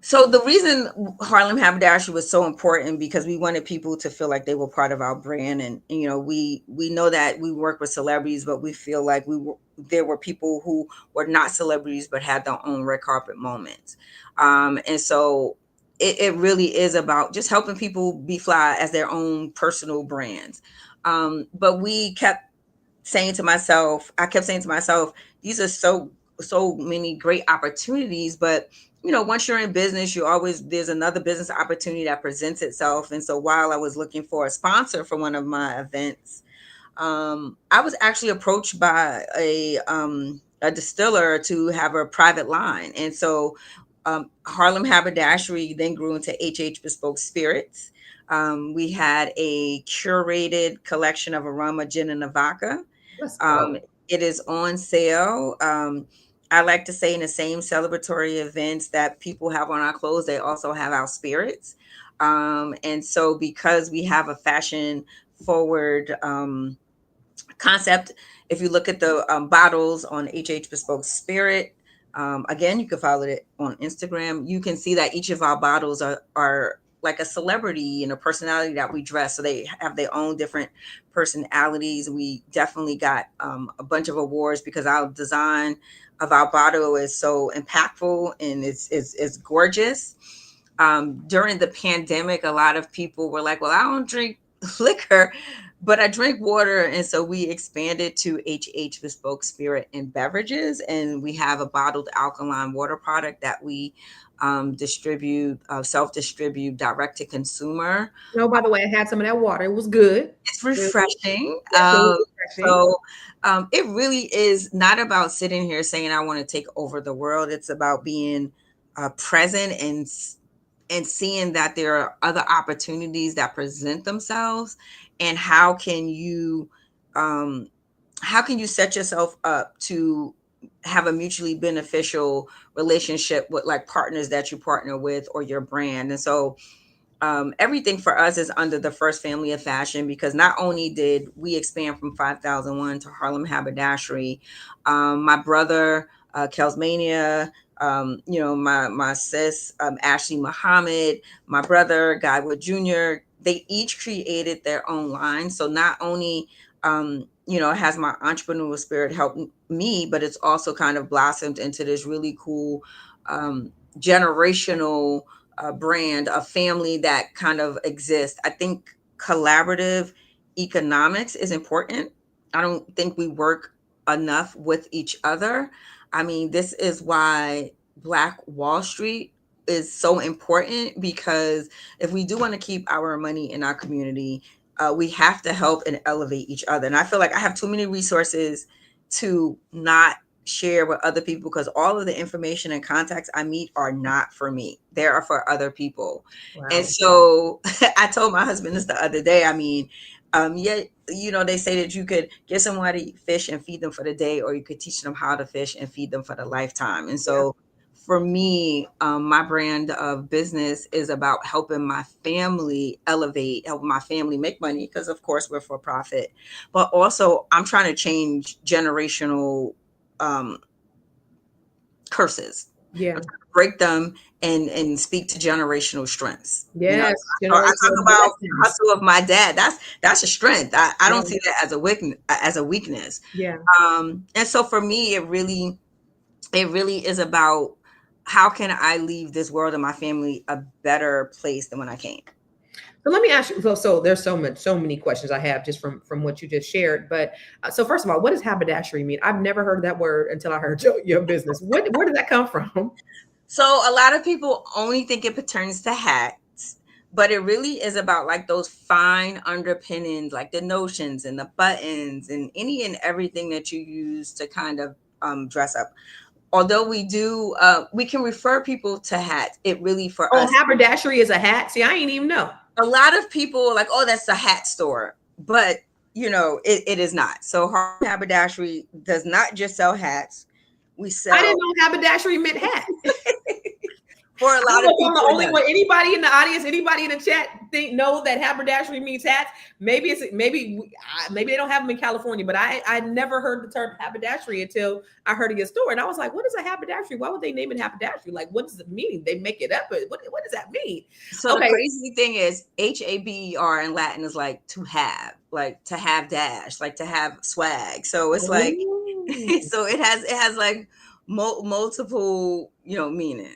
the reason Harlem Haberdashery was so important because we wanted people to feel like they were part of our brand, and we know that we work with celebrities, but we feel like there were people who were not celebrities but had their own red carpet moments, and so it really is about just helping people be fly as their own personal brands. But I kept saying to myself, these are so many great opportunities, but once you're in business, there's another business opportunity that presents itself. And so while I was looking for a sponsor for one of my events, I was actually approached by a distiller to have a private line. And so Harlem Haberdashery then grew into HH Bespoke Spirits. We had a curated collection of aroma gin and vodka. It is on sale. I like to say in the same celebratory events that people have on our clothes, they also have our spirits. And so because we have a fashion forward concept, if you look at the bottles on HH Bespoke Spirit, again, you can follow it on Instagram. You can see that each of our bottles are like a celebrity and a personality that we dress. So they have their own different personalities. We definitely got a bunch of awards because our design of our bottle is so impactful and it's gorgeous. During the pandemic, a lot of people were like, well, I don't drink liquor, but I drink water. And so we expanded to HH Bespoke Spirit and Beverages. And we have a bottled alkaline water product that we self-distribute direct to consumer. By the way, I had some of that water. It was good. It's refreshing. So it really is not about sitting here saying I want to take over the world. It's about being present and seeing that there are other opportunities that present themselves, and how can you set yourself up to have a mutually beneficial relationship with like partners that you partner with or your brand. And so everything for us is under the first family of fashion, because not only did we expand from 5001 to Harlem Haberdashery, my brother, Kelsmania, my sis, Ashley Muhammad, my brother, Guy Wood Jr., they each created their own line. So not only, has my entrepreneurial spirit helped me, but it's also kind of blossomed into this really cool generational brand, a family that kind of exists. I think collaborative economics is important. I don't think we work enough with each other. I mean, this is why Black Wall Street is so important, because if we do want to keep our money in our community, we have to help and elevate each other. And I feel like I have too many resources to not share with other people, because all of the information and contacts I meet are not for me. They are for other people. Wow. And so I told my husband this the other day. I mean, they say that you could give somebody fish and feed them for the day, or you could teach them how to fish and feed them for the lifetime. And so for me, my brand of business is about helping my family elevate, helping my family make money, because of course we're for profit, but also I'm trying to change generational curses, Yeah. I'm trying to break them and speak to generational strengths. Yes. I talk Generational about the blessings. hustle of my dad. That's a strength. I don't Yeah. see that as a weakness. Yeah. And so for me, it really is about how can I leave this world and my family a better place than when I came. So let me ask you. So there's so many questions I have just from what you just shared. But so first of all, what does haberdashery mean? I've never heard that word until I heard your business. Where did that come from? So a lot of people only think it pertains to hats, but it really is about like those fine underpinnings, like the notions and the buttons and any and everything that you use to kind of dress up. Although we can refer people to hats. It really for Oh, us, haberdashery is a hat. See, I ain't even know. a lot of people are like, oh, that's a hat store, but it is not. So Harlem Haberdashery does not just sell hats. We I sell didn't know haberdashery meant hat. for a I lot don't of know if I'm people. the only one. Anybody in the audience, anybody in the chat know that haberdashery means hats? Maybe they don't have them in California, but I never heard the term haberdashery until I heard of your store, and I was like, what is a haberdashery? Why would they name it haberdashery? Like, what does it mean? They make it up, but what does that mean? So Okay. the crazy thing is HABER in Latin is like to have dash, like to have swag. So it's like, Ooh. so it has like multiple, meanings.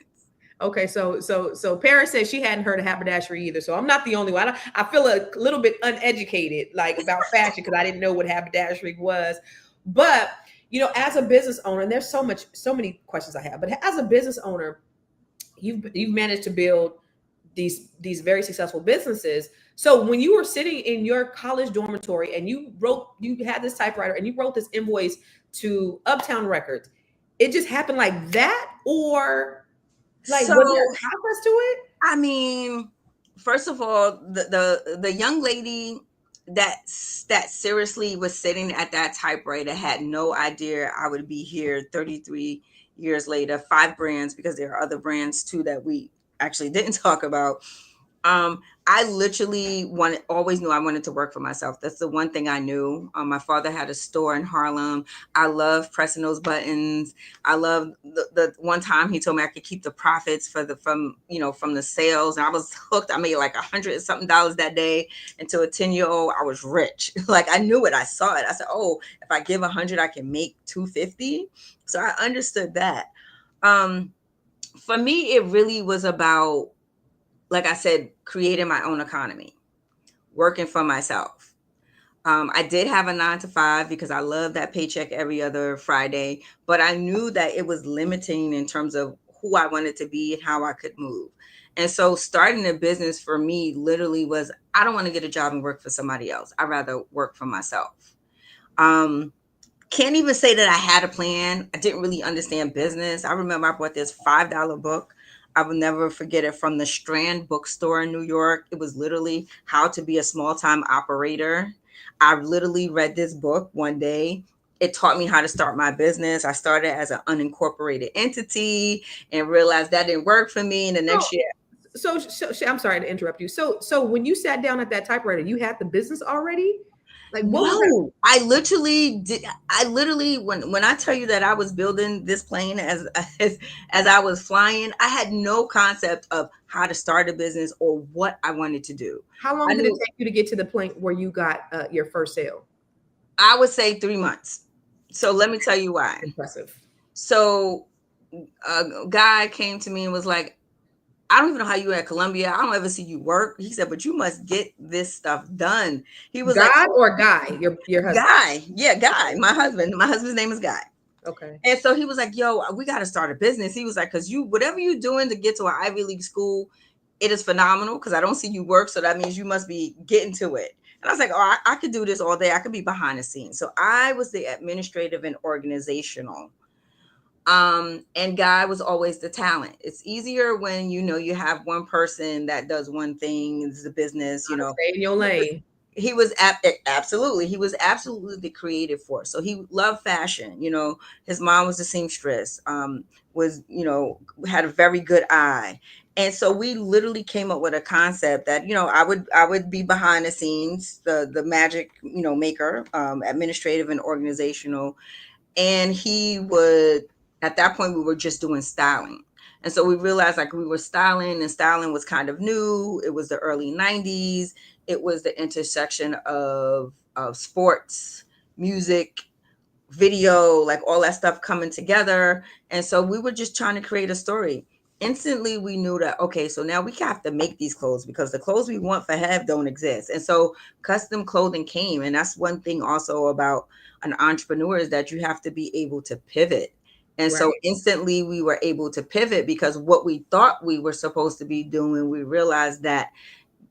Okay, so Paris says she hadn't heard of haberdashery either. So I'm not the only one. I feel a little bit uneducated, like about fashion, because I didn't know what haberdashery was. But as a business owner, and there's so many questions I have. But as a business owner, you've managed to build these very successful businesses. So when you were sitting in your college dormitory and you had this typewriter and you wrote this invoice to Uptown Records, it just happened like that, or like, So was there a process to it? I mean, first of all, the young lady that seriously was sitting at that typewriter had no idea I would be here 33 years later. 5 brands, because there are other brands too that we actually didn't talk about. I literally always knew I wanted to work for myself. That's the one thing I knew. My father had a store in Harlem. I love pressing those buttons. I love the one time he told me I could keep the profits from the sales, and I was hooked. I made like $100 and something that day. And to a 10-year-old, I was rich. Like, I knew it. I saw it. I said, oh, if I give 100, I can make 250. So I understood that. For me, it really was about, like I said, creating my own economy, working for myself. I did have a 9 to 5 because I love that paycheck every other Friday, but I knew that it was limiting in terms of who I wanted to be and how I could move. And so starting a business for me literally was, I don't want to get a job and work for somebody else. I'd rather work for myself. Can't even say that I had a plan. I didn't really understand business. I remember I bought this $5 book. I will never forget it, from the Strand bookstore in New York. It was literally How to Be a Small-Time Operator. I literally read this book one day. It taught me how to start my business. I started as an unincorporated entity and realized that didn't work for me. And the next year. So I'm sorry to interrupt you. So when you sat down at that typewriter, you had the business already? Like, what was that? No, I literally did. When I tell you that I was building this plane as I was flying, I had no concept of how to start a business or what I wanted to do. How long did it take you to get to the point where you got your first sale? I would say 3 months. So let me tell you why. Impressive. So a guy came to me and was like, I don't even know how you at Columbia. I don't ever see you work. He said, but you must get this stuff done. He was God or Guy? Your husband? Guy. Yeah, Guy. My husband. My husband's name is Guy. Okay. And so he was like, yo, we got to start a business. He was like, because whatever you're doing to get to an Ivy League school, it is phenomenal, because I don't see you work. So that means you must be getting to it. And I was like, oh, I could do this all day. I could be behind the scenes. So I was the administrative and organizational. And Guy was always the talent. It's easier when you have one person that does one thing. It's a business, Stay in your lane. He was absolutely the creative force. So he loved fashion. His mom was a seamstress. Had a very good eye. And so we literally came up with a concept that I would be behind the scenes, the magic maker, administrative and organizational, and he would. At that point, we were just doing styling. And so we realized like we were styling, and styling was kind of new. It was the early 90s. It was the intersection of sports, music, video, like all that stuff coming together. And so we were just trying to create a story. Instantly, we knew that, okay, so now we have to make these clothes because the clothes we want for have don't exist. And so custom clothing came. And that's one thing also about an entrepreneur is that you have to be able to pivot. And so instantly we were able to pivot because what we thought we were supposed to be doing, we realized that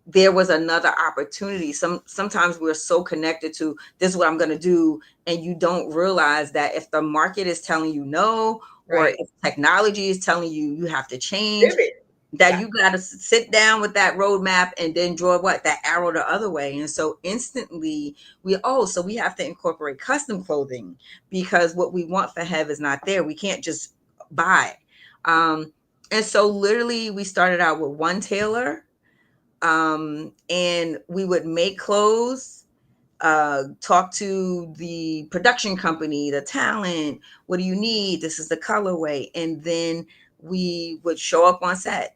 there was another opportunity. Sometimes we're so connected to this is what I'm going to do, and you don't realize that if the market is telling you no, or if technology is telling you you have to change, that you got to sit down with that roadmap and then draw that arrow the other way. And so instantly so we have to incorporate custom clothing because what we want for Hev is not there. We can't just buy. And so literally we started out with one tailor. And we would make clothes, talk to the production company, the talent. What do you need? This is the colorway. And then we would show up on set.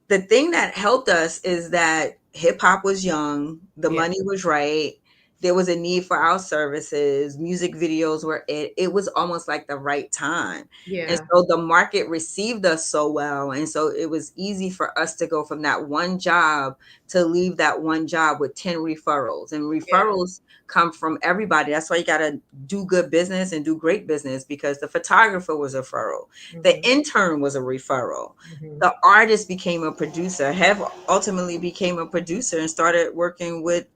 The thing that helped us is that hip hop was young, the money was right. There was a need for our services. Music videos were it was almost like the right time. And so the market received us so well. And so it was easy for us to go from that one job to leave that one job with 10 referrals. And referrals come from everybody. That's why you got to do good business and do great business, because the photographer was a referral. The intern was a referral. The artist became a producer. Have ultimately became a producer and started working with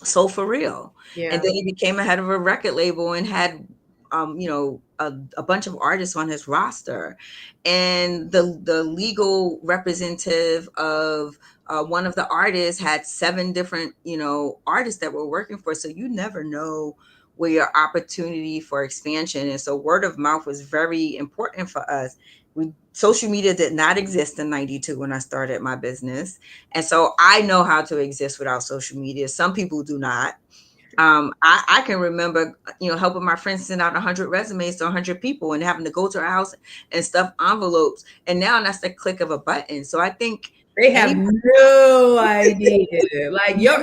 So For Real. And then he became a head of a record label and had a bunch of artists on his roster. And the legal representative of one of the artists had 7 different artists that were working for. So you never know where your opportunity for expansion. And so word of mouth was very important for us. Social media did not exist in 92 when I started my business. And so I know how to exist without social media. Some people do not. I can remember, helping my friends send out 100 resumes to 100 people and having to go to our house and stuff envelopes. And now that's the click of a button. So I think they have no idea. Like you have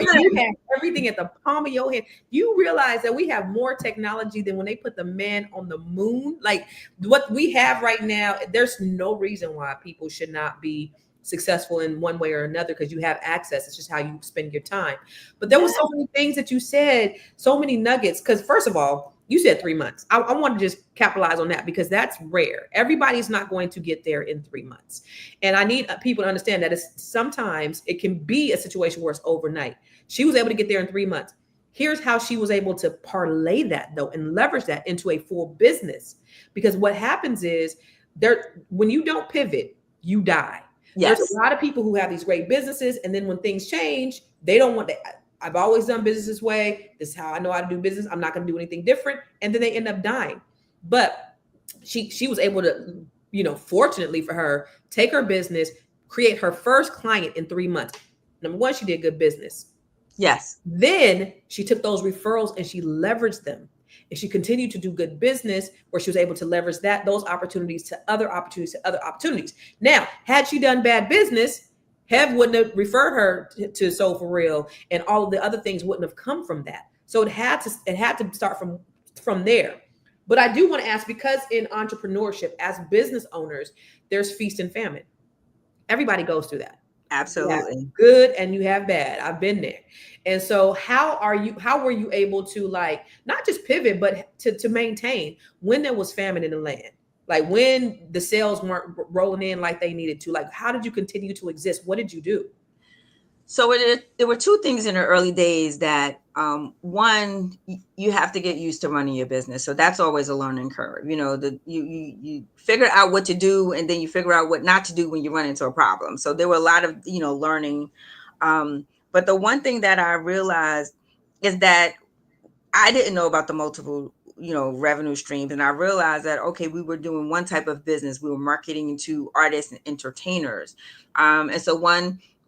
everything at the palm of your hand. You realize that we have more technology than when they put the man on the moon. Like what we have right now, there's no reason why people should not be successful in one way or another, because you have access. It's just how you spend your time. But there was so many things that you said, so many nuggets. Because first of all, you said 3 months. I want to just capitalize on that because that's rare. Everybody's not going to get there in 3 months. And I need people to understand that sometimes it can be a situation where it's overnight. She was able to get there in 3 months. Here's how she was able to parlay that though and leverage that into a full business. Because what happens is when you don't pivot, you die. Yes. There's a lot of people who have these great businesses, and then when things change, they don't want that. I've always done business this way. This is how I know how to do business. I'm not going to do anything different. And then they end up dying. But she was able to, fortunately for her, take her business, create her first client in 3 months. Number one, she did good business. Yes. Then she took those referrals and she leveraged them. And she continued to do good business where she was able to leverage those opportunities to other opportunities. Now, had she done bad business, Hev wouldn't have referred her to So For Real, and all of the other things wouldn't have come from that. So it had to start from there. But I do want to ask, because in entrepreneurship, as business owners, there's feast and famine. Everybody goes through that. Absolutely. Good and you have bad. I've been there. And so how were you able to not just pivot, but to maintain when there was famine in the land? Like when the sales weren't rolling in like they needed to, how did you continue to exist? What did you do? So there were 2 things in the early days that, one, you have to get used to running your business. So that's always a learning curve. You figure out what to do, and then you figure out what not to do when you run into a problem. So there were a lot of, learning. But the one thing that I realized is that I didn't know about the multiple, revenue streams. And I realized that, okay, we were doing one type of business. We were marketing to artists and entertainers. And so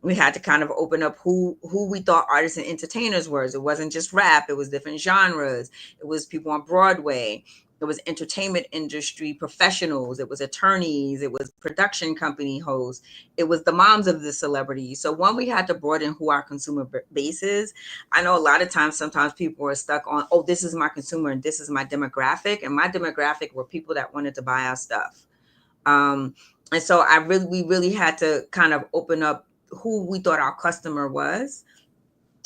we had to kind of open up who we thought artists and entertainers were. It wasn't just rap. It was different genres. It was people on Broadway. it was entertainment industry professionals, it was attorneys, it was production company hosts, it was the moms of the celebrities. So one, we had to broaden who our consumer base is. I know a lot of times, sometimes people are stuck on, oh, this is my consumer and this is my demographic. And my demographic were people that wanted to buy our stuff. And so we really had to kind of open up who we thought our customer was.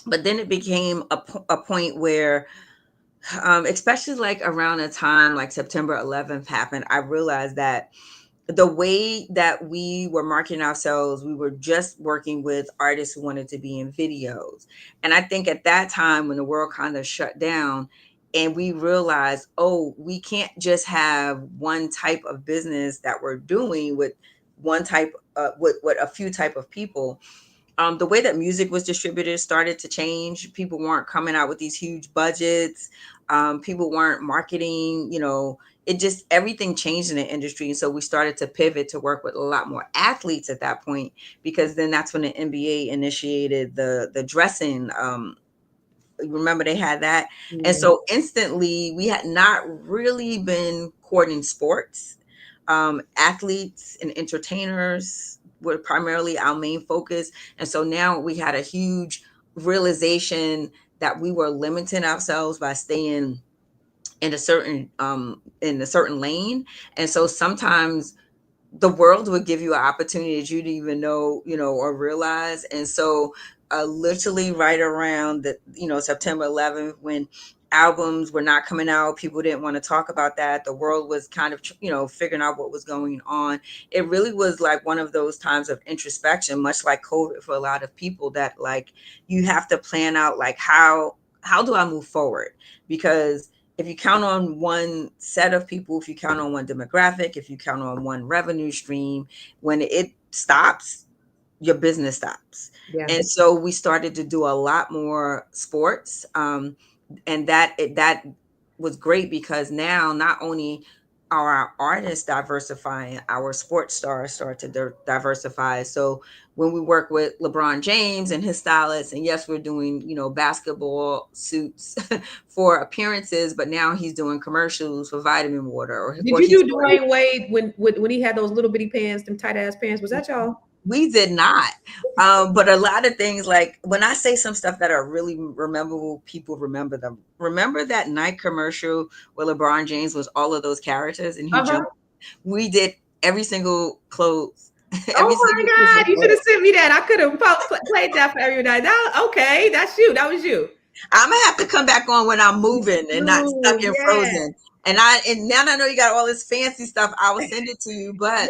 But then it became a point where, especially like around a time like September 11th happened, I realized that the way that we were marketing ourselves, we were just working with artists who wanted to be in videos. And I think at that time, when the world kind of shut down and we realized, oh, we can't just have one type of business that we're doing with one type, with a few type of people. The way that music was distributed started to change. People weren't coming out with these huge budgets. People weren't marketing, it just, everything changed in the industry. And so we started to pivot to work with a lot more athletes at that point, because then that's when the NBA initiated the dressing. Remember they had that. Mm-hmm. And so instantly we had not really been courting sports. Athletes and entertainers were primarily our main focus. And so now we had a huge realization that we were limiting ourselves by staying in a certain lane. And so sometimes the world would give you an opportunity that you didn't even know, or realize. And so literally right around the, September 11th, when albums were not coming out, people didn't want to talk about that. The world was kind of, figuring out what was going on. It really was like one of those times of introspection, much like COVID for a lot of people, that like you have to plan out like how do I move forward? Because if you count on one set of people, if you count on one demographic, if you count on one revenue stream, when it stops, your business stops. Yeah. And so we started to do a lot more sports. And that was great, because now not only are our artists diversifying, our sports stars start to diversify. So when we work with LeBron James and his stylists, and yes, we're doing, basketball suits for appearances, but now he's doing commercials for vitamin water. Did you do Dwayne Wade when he had those little bitty pants, them tight ass pants? Was that y'all? We did not. But a lot of things, like when I say some stuff that are really memorable, people remember them. Remember that Nike commercial where LeBron James was all of those characters and he jumped? We did every single clothes. Oh my God, you should have sent me that. I could have played that for everybody. Okay, that's you. That was you. I'm gonna have to come back on when I'm moving and not stuck in Frozen. And now I know you got all this fancy stuff. I will send it to you. But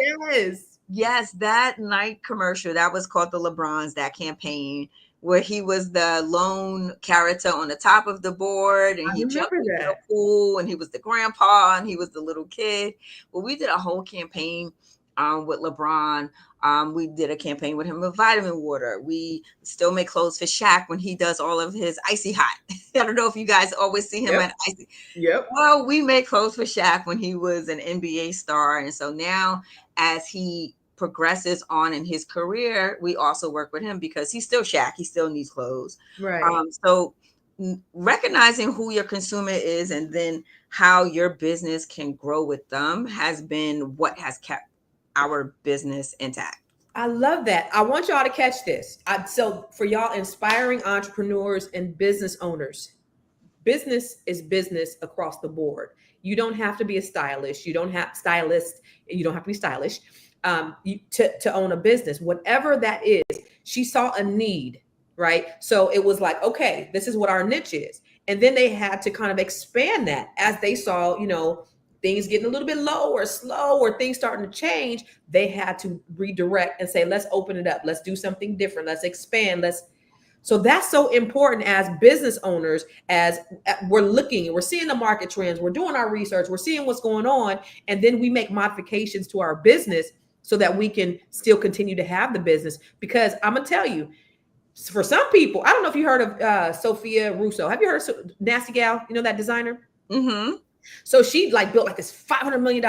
yes, that Nike commercial, that was called the LeBrons, that campaign where he was the lone character on the top of the board, and he jumped into the pool, and he was the grandpa and he was the little kid. Well, we did a whole campaign with LeBron. We did a campaign with him with vitamin water. We still make clothes for Shaq when he does all of his icy hot. I don't know if you guys always see him at icy. Yep. Well, we make clothes for Shaq when he was an NBA star. And so now as he progresses on in his career, we also work with him because he's still Shaq. He still needs clothes. Right. So recognizing who your consumer is and then how your business can grow with them has been what has kept our business intact. I love that. I want y'all to catch this. So for y'all inspiring entrepreneurs and business owners, business is business across the board. You don't have to be a stylist. You don't have to be stylish to own a business, whatever that is. She saw a need, right? So it was like, okay, this is what our niche is. And then they had to kind of expand that as they saw, things getting a little bit low or slow or things starting to change. They had to redirect and say, let's open it up. Let's do something different. Let's expand. So that's so important as business owners, as we're looking and we're seeing the market trends, we're doing our research, we're seeing what's going on. And then we make modifications to our business so that we can still continue to have the business. Because I'm going to tell you, for some people, I don't know if you heard of Sophia Russo. Have you heard of Nasty Gal? You know, that designer? Mm-hmm. So she built this $500 million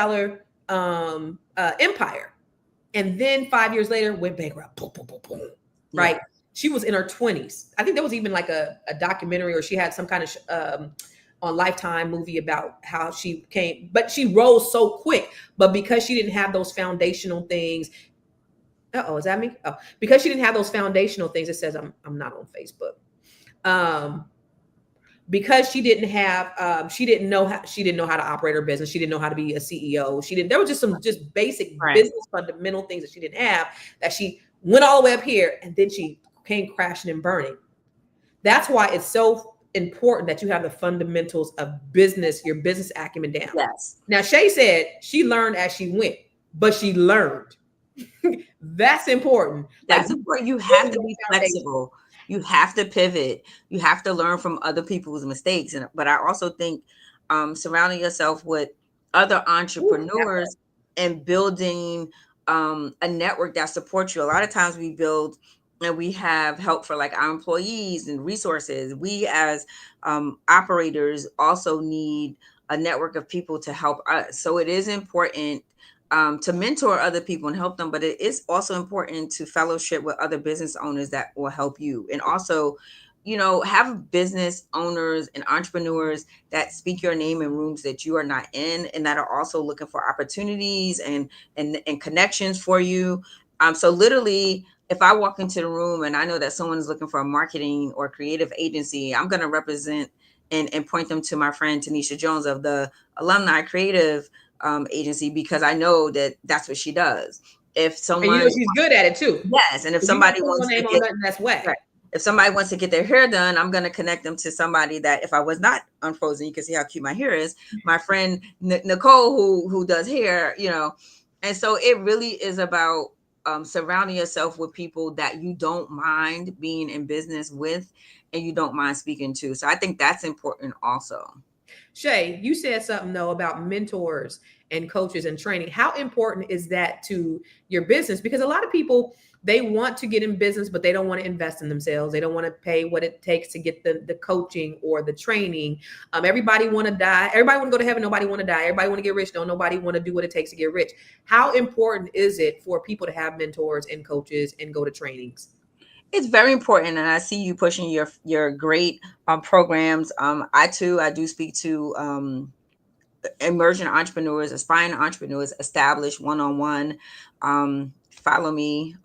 empire. And then 5 years later went bankrupt. Boom, boom, boom, boom. Right. She was in her 20s. I think there was even a documentary, or she had some kind of on Lifetime movie about how she came, but she rose so quick. But because she didn't have those foundational things, is that me? Oh, because she didn't have those foundational things. It says I'm not on Facebook. Because she didn't have, she didn't know how to operate her business. She didn't know how to be a CEO. There were just some basic business fundamental things that she didn't have, that she went all the way up here, and then she came crashing and burning. That's why it's so important that you have the fundamentals of business, your business acumen down. Yes. Now, Shay said she learned as she went, but she learned. That's important. That's important. You have to be flexible. You have to pivot. You have to learn from other people's mistakes. But I also think surrounding yourself with other entrepreneurs and building a network that supports you. A lot of times we build and we have help for like our employees and resources. We as operators also need a network of people to help us. So it is important to mentor other people and help them, but it is also important to fellowship with other business owners that will help you. And also, have business owners and entrepreneurs that speak your name in rooms that you are not in, and that are also looking for opportunities and connections for you. So literally, if I walk into the room and I know that someone is looking for a marketing or creative agency, I'm going to represent and point them to my friend Tanisha Jones of the Alumni Creative agency, because I know that that's what she does. If someone, and she's good at it too. Yes, and if somebody wants to get, that's whack. Right. If somebody wants to get their hair done, I'm going to connect them to somebody that, if I was not unfrozen, you can see how cute my hair is. My friend Nicole, who does hair, and so it really is about surrounding yourself with people that you don't mind being in business with and you don't mind speaking to. So I think that's important also. Shay, you said something though about mentors and coaches and training. How important is that to your business? Because a lot of people, they want to get in business, but they don't want to invest in themselves. They don't want to pay what it takes to get the coaching or the training. Everybody want to die. Everybody want to go to heaven. Nobody want to die. Everybody want to get rich. No, nobody want to do what it takes to get rich. How important is it for people to have mentors and coaches and go to trainings? It's very important, and I see you pushing your great programs. I do speak to emerging entrepreneurs, aspiring entrepreneurs, established one-on-one. Follow me,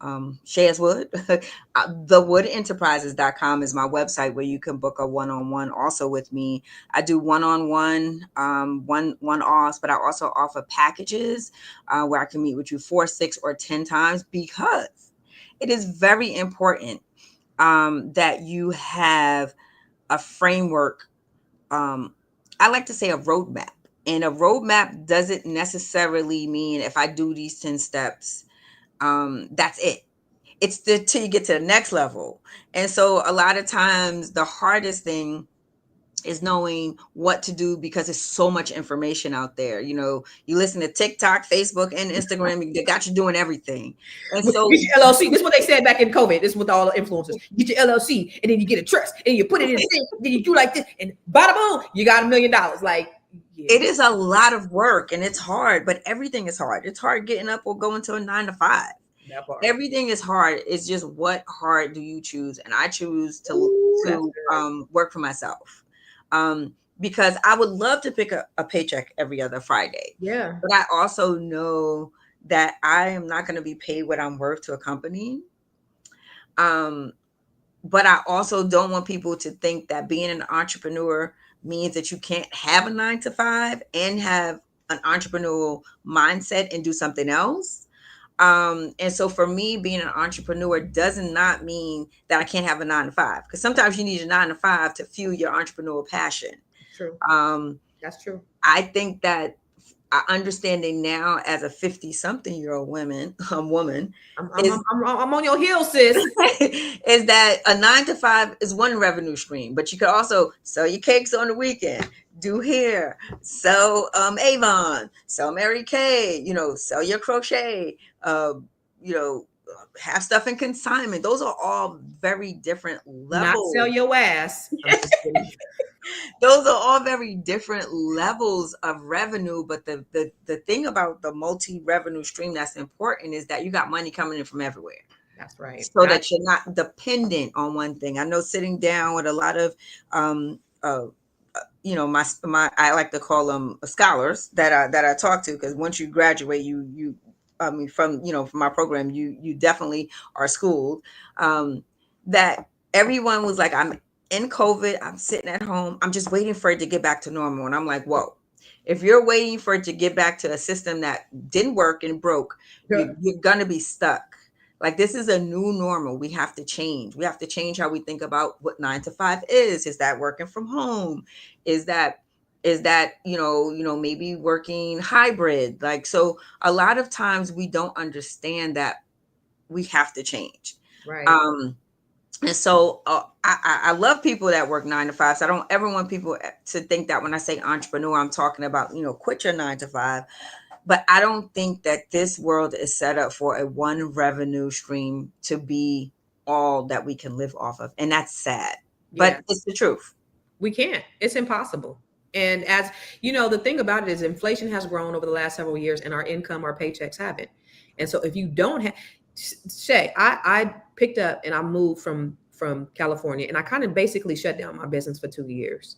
Shay Wood. thewoodenterprises.com is my website where you can book a one-on-one also with me. I do one-on-one, one-offs, but I also offer packages where I can meet with you 4, 6, or 10 times, because it is very important that you have a framework. I like to say a roadmap. And a roadmap doesn't necessarily mean if I do these 10 steps, that's it. It's till you get to the next level. And so a lot of times the hardest thing is knowing what to do, because there's so much information out there. You listen to TikTok, Facebook, and Instagram. They got you doing everything. And so get your LLC. This is what they said back in COVID. This is what all the influencers. You get your LLC, and then you get a trust, and you put it in a thing, then you do like this, and bada boom, you got $1 million. Like, yeah. It is a lot of work, and it's hard, but everything is hard. It's hard getting up or going to a 9 to 5. Everything is hard. It's just, what hard do you choose? And I choose to work for myself. Because I would love to pick a paycheck every other Friday. Yeah. But I also know that I am not going to be paid what I'm worth to a company. But I also don't want people to think that being an entrepreneur means that you can't have a 9 to 5 and have an entrepreneurial mindset and do something else. And so for me, being an entrepreneur does not mean that I can't have a 9 to 5, because sometimes you need a 9 to 5 to fuel your entrepreneurial passion. True. That's true. I think that understanding now as a 50-something-year-old woman, I'm on your heels, sis. Is that a 9 to 5 is one revenue stream, but you could also sell your cakes on the weekend, do hair, sell Avon, sell Mary Kay, sell your crochet, have stuff in consignment. Those are all very different levels. Not sell your ass. Those are all very different levels of revenue. But the thing about the multi-revenue stream that's important is that you got money coming in from everywhere. That's right. So that you're not dependent on one thing. I know sitting down with a lot of I like to call them scholars that I talk to, because once you graduate, you I mean, from my program, you definitely are schooled. That everyone was like, I'm in COVID, I'm sitting at home, I'm just waiting for it to get back to normal. And I'm like, whoa, if you're waiting for it to get back to a system that didn't work and broke, you're gonna be stuck. Like, this is a new normal. We have to change. We have to change how we think about what 9 to 5 is. Is that working from home? Is that maybe working hybrid? Like, so a lot of times we don't understand that we have to change. Right. And so I love people that work 9 to 5. So I don't ever want people to think that when I say entrepreneur, I'm talking about, quit your 9 to 5. But I don't think that this world is set up for a one revenue stream to be all that we can live off of. And that's sad, but it's the truth. We can't. It's impossible. And as you know, the thing about it is inflation has grown over the last several years, and our paychecks haven't. And so if you don't have, Shay, I picked up and I moved from California, and I kind of basically shut down my business for 2 years.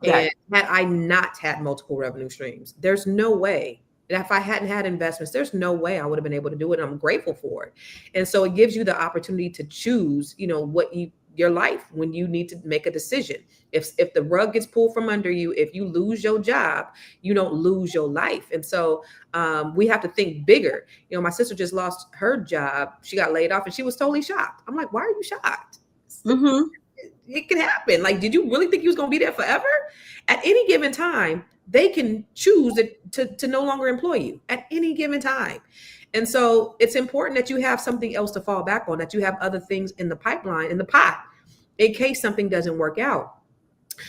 And had I not had multiple revenue streams, there's no way. And if I hadn't had investments, there's no way I would have been able to do it. And I'm grateful for it. And so it gives you the opportunity to choose, your life when you need to make a decision. If the rug gets pulled from under you, if you lose your job, you don't lose your life. And so we have to think bigger. My sister just lost her job. She got laid off and she was totally shocked. I'm like, why are you shocked? Mm-hmm. It can happen. Like, did you really think you was going to be there forever? At any given time, they can choose to no longer employ you at any given time. And so it's important that you have something else to fall back on, that you have other things in the pipeline, in the pot, in case something doesn't work out.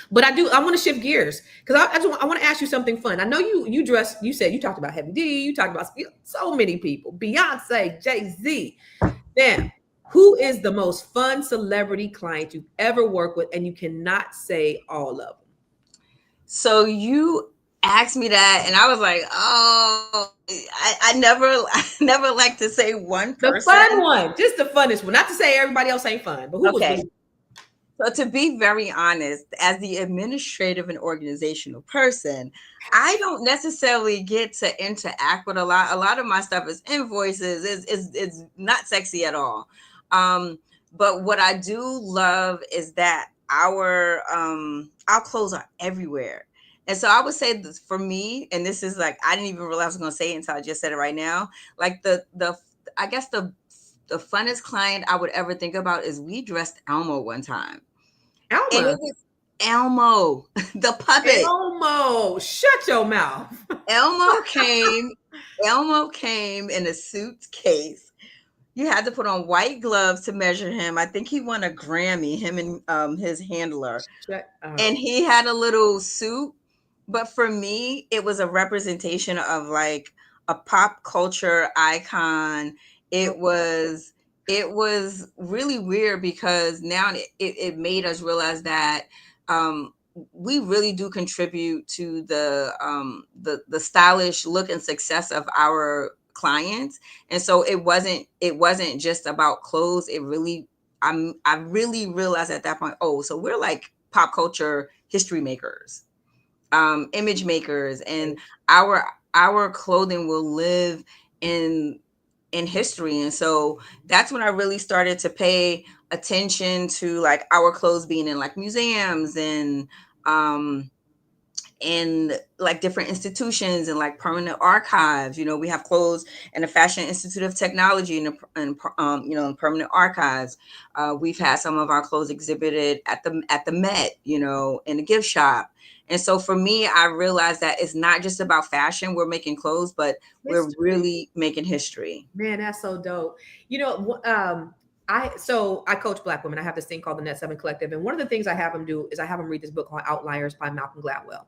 But I want to shift gears, because I want to ask you something fun. I know you said you talked about Heavy D, you talked about so many people, Beyonce, Jay-Z. Now, who is the most fun celebrity client you've ever worked with? And you cannot say all of them. So you asked me that, and I was like, oh, I never like to say one person. The fun one, just the funnest one. Not to say everybody else ain't fun, but who was really? So to be very honest, as the administrative and organizational person, I don't necessarily get to interact with a lot. A lot of my stuff is invoices. It's not sexy at all. But what I do love is that our clothes are everywhere. And so I would say this for me, and this is like, I didn't even realize I was going to say it until I just said it right now. Like I guess the funnest client I would ever think about is we dressed Elmo one time. Elmo? And it was Elmo, the puppet. Elmo, shut your mouth. Elmo came in a suitcase. You had to put on white gloves to measure him. I think he won a Grammy, him and his handler. And he had a little suit. But for me, it was a representation of like a pop culture icon. It was really weird, because now it made us realize that we really do contribute to the stylish look and success of our clients. And so it wasn't just about clothes. I really realized at that point, oh, so we're like pop culture history makers, image makers, and our clothing will live in history. And so that's when I really started to pay attention to like our clothes being in like museums and like different institutions and like permanent archives. We have clothes in the Fashion Institute of Technology and permanent archives. We've had some of our clothes exhibited at the Met, in the gift shop. And so for me, I realized that it's not just about fashion. We're making clothes, but we're really making history. Man, that's so dope. I coach Black women. I have this thing called the Net7 Collective. And one of the things I have them do is I have them read this book called Outliers by Malcolm Gladwell.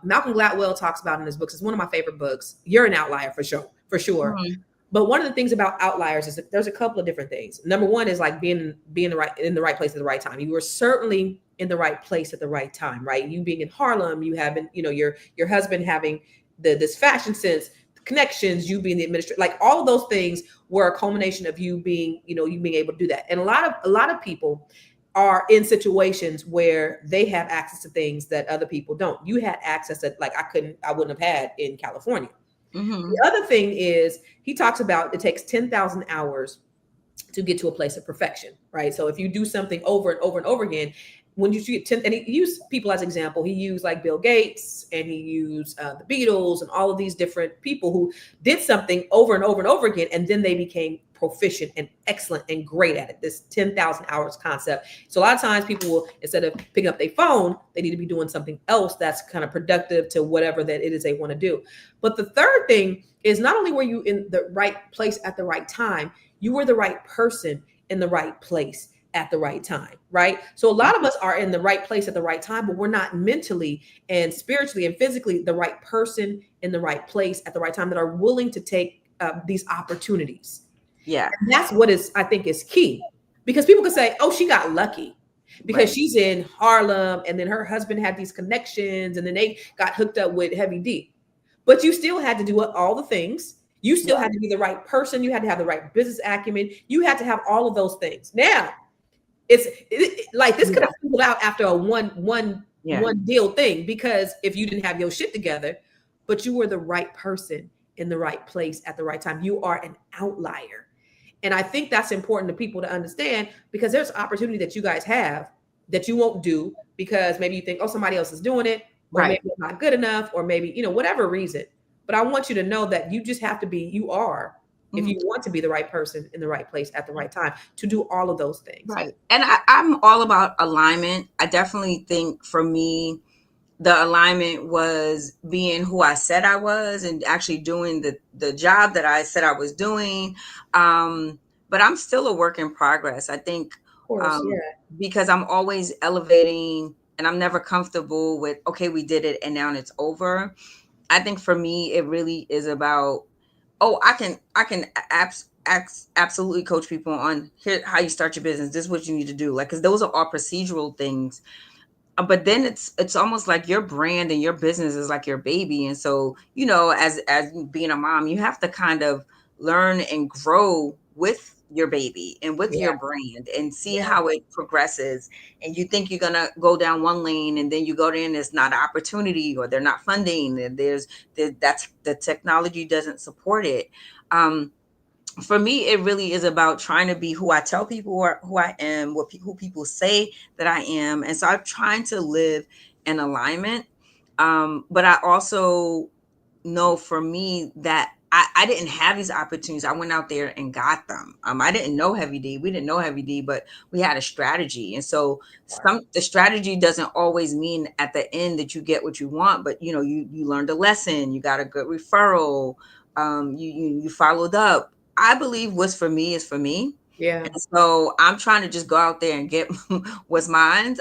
Malcolm Gladwell talks about in his books, it's one of my favorite books. You're an outlier for sure. Mm-hmm. But one of the things about outliers is that there's a couple of different things. Number one is like being in the right place at the right time. You were certainly in the right place at the right time, right? You being in Harlem, you having, your husband having this fashion sense, connections, you being the administrator, like all of those things were a culmination of you being, you being able to do that. And a lot of people are in situations where they have access to things that other people don't. You had access that like I wouldn't have had in California. Mm-hmm. The other thing is he talks about it takes 10,000 hours to get to a place of perfection, right? So if you do something over and over and over again, when you get 10, and he used people as example, he used like Bill Gates and he used the Beatles and all of these different people who did something over and over and over again, and then they became proficient and excellent and great at it. This 10,000 hours concept. So a lot of times people will, instead of picking up their phone, they need to be doing something else that's kind of productive to whatever that it is they want to do. But the third thing is not only were you in the right place at the right time, you were the right person in the right place at the right time, right? So a lot of us are in the right place at the right time, but we're not mentally and spiritually and physically the right person in the right place at the right time that are willing to take these opportunities. Yeah. And that's what is, I think, is key, because people could say, oh, she got lucky because Right. she's in Harlem and then her husband had these connections and then they got hooked up with Heavy D. But you still had to do all the things. You still had to be the right person. You had to have the right business acumen. You had to have all of those things. Now, like this could have fizzled out after a one deal thing, because if you didn't have your shit together, but you were the right person in the right place at the right time, you are an outlier. And I think that's important to people to understand, because there's opportunity that you guys have that you won't do because maybe you think, oh, somebody else is doing it, or maybe it's not good enough, or maybe, whatever reason. But I want you to know that you just have to be, you are, if you want to be the right person in the right place at the right time to do all of those things. Right. And I'm all about alignment. I definitely think for me, the alignment was being who I said I was and actually doing the job that I said I was doing. But I'm still a work in progress. I think because I'm always elevating and I'm never comfortable with, okay, we did it and now it's over. I think for me, it really is about, I can absolutely coach people on here, how you start your business. This is what you need to do. Like, cause those are all procedural things. But then it's almost like your brand and your business is like your baby. And so, as being a mom, you have to kind of learn and grow with your baby and with your brand and see how it progresses. And you think you're going to go down one lane and then you go there and it's not an opportunity, or they're not funding, and that's the technology doesn't support it. For me, it really is about trying to be who I tell people who I am, who people say that I am. And so I'm trying to live in alignment. But I also know for me that I didn't have these opportunities. I went out there and got them. I didn't know Heavy D. We didn't know Heavy D, but we had a strategy. And so the strategy doesn't always mean at the end that you get what you want, but you learned a lesson, you got a good referral, you followed up. I believe what's for me is for me. Yeah. And so I'm trying to just go out there and get what's mine.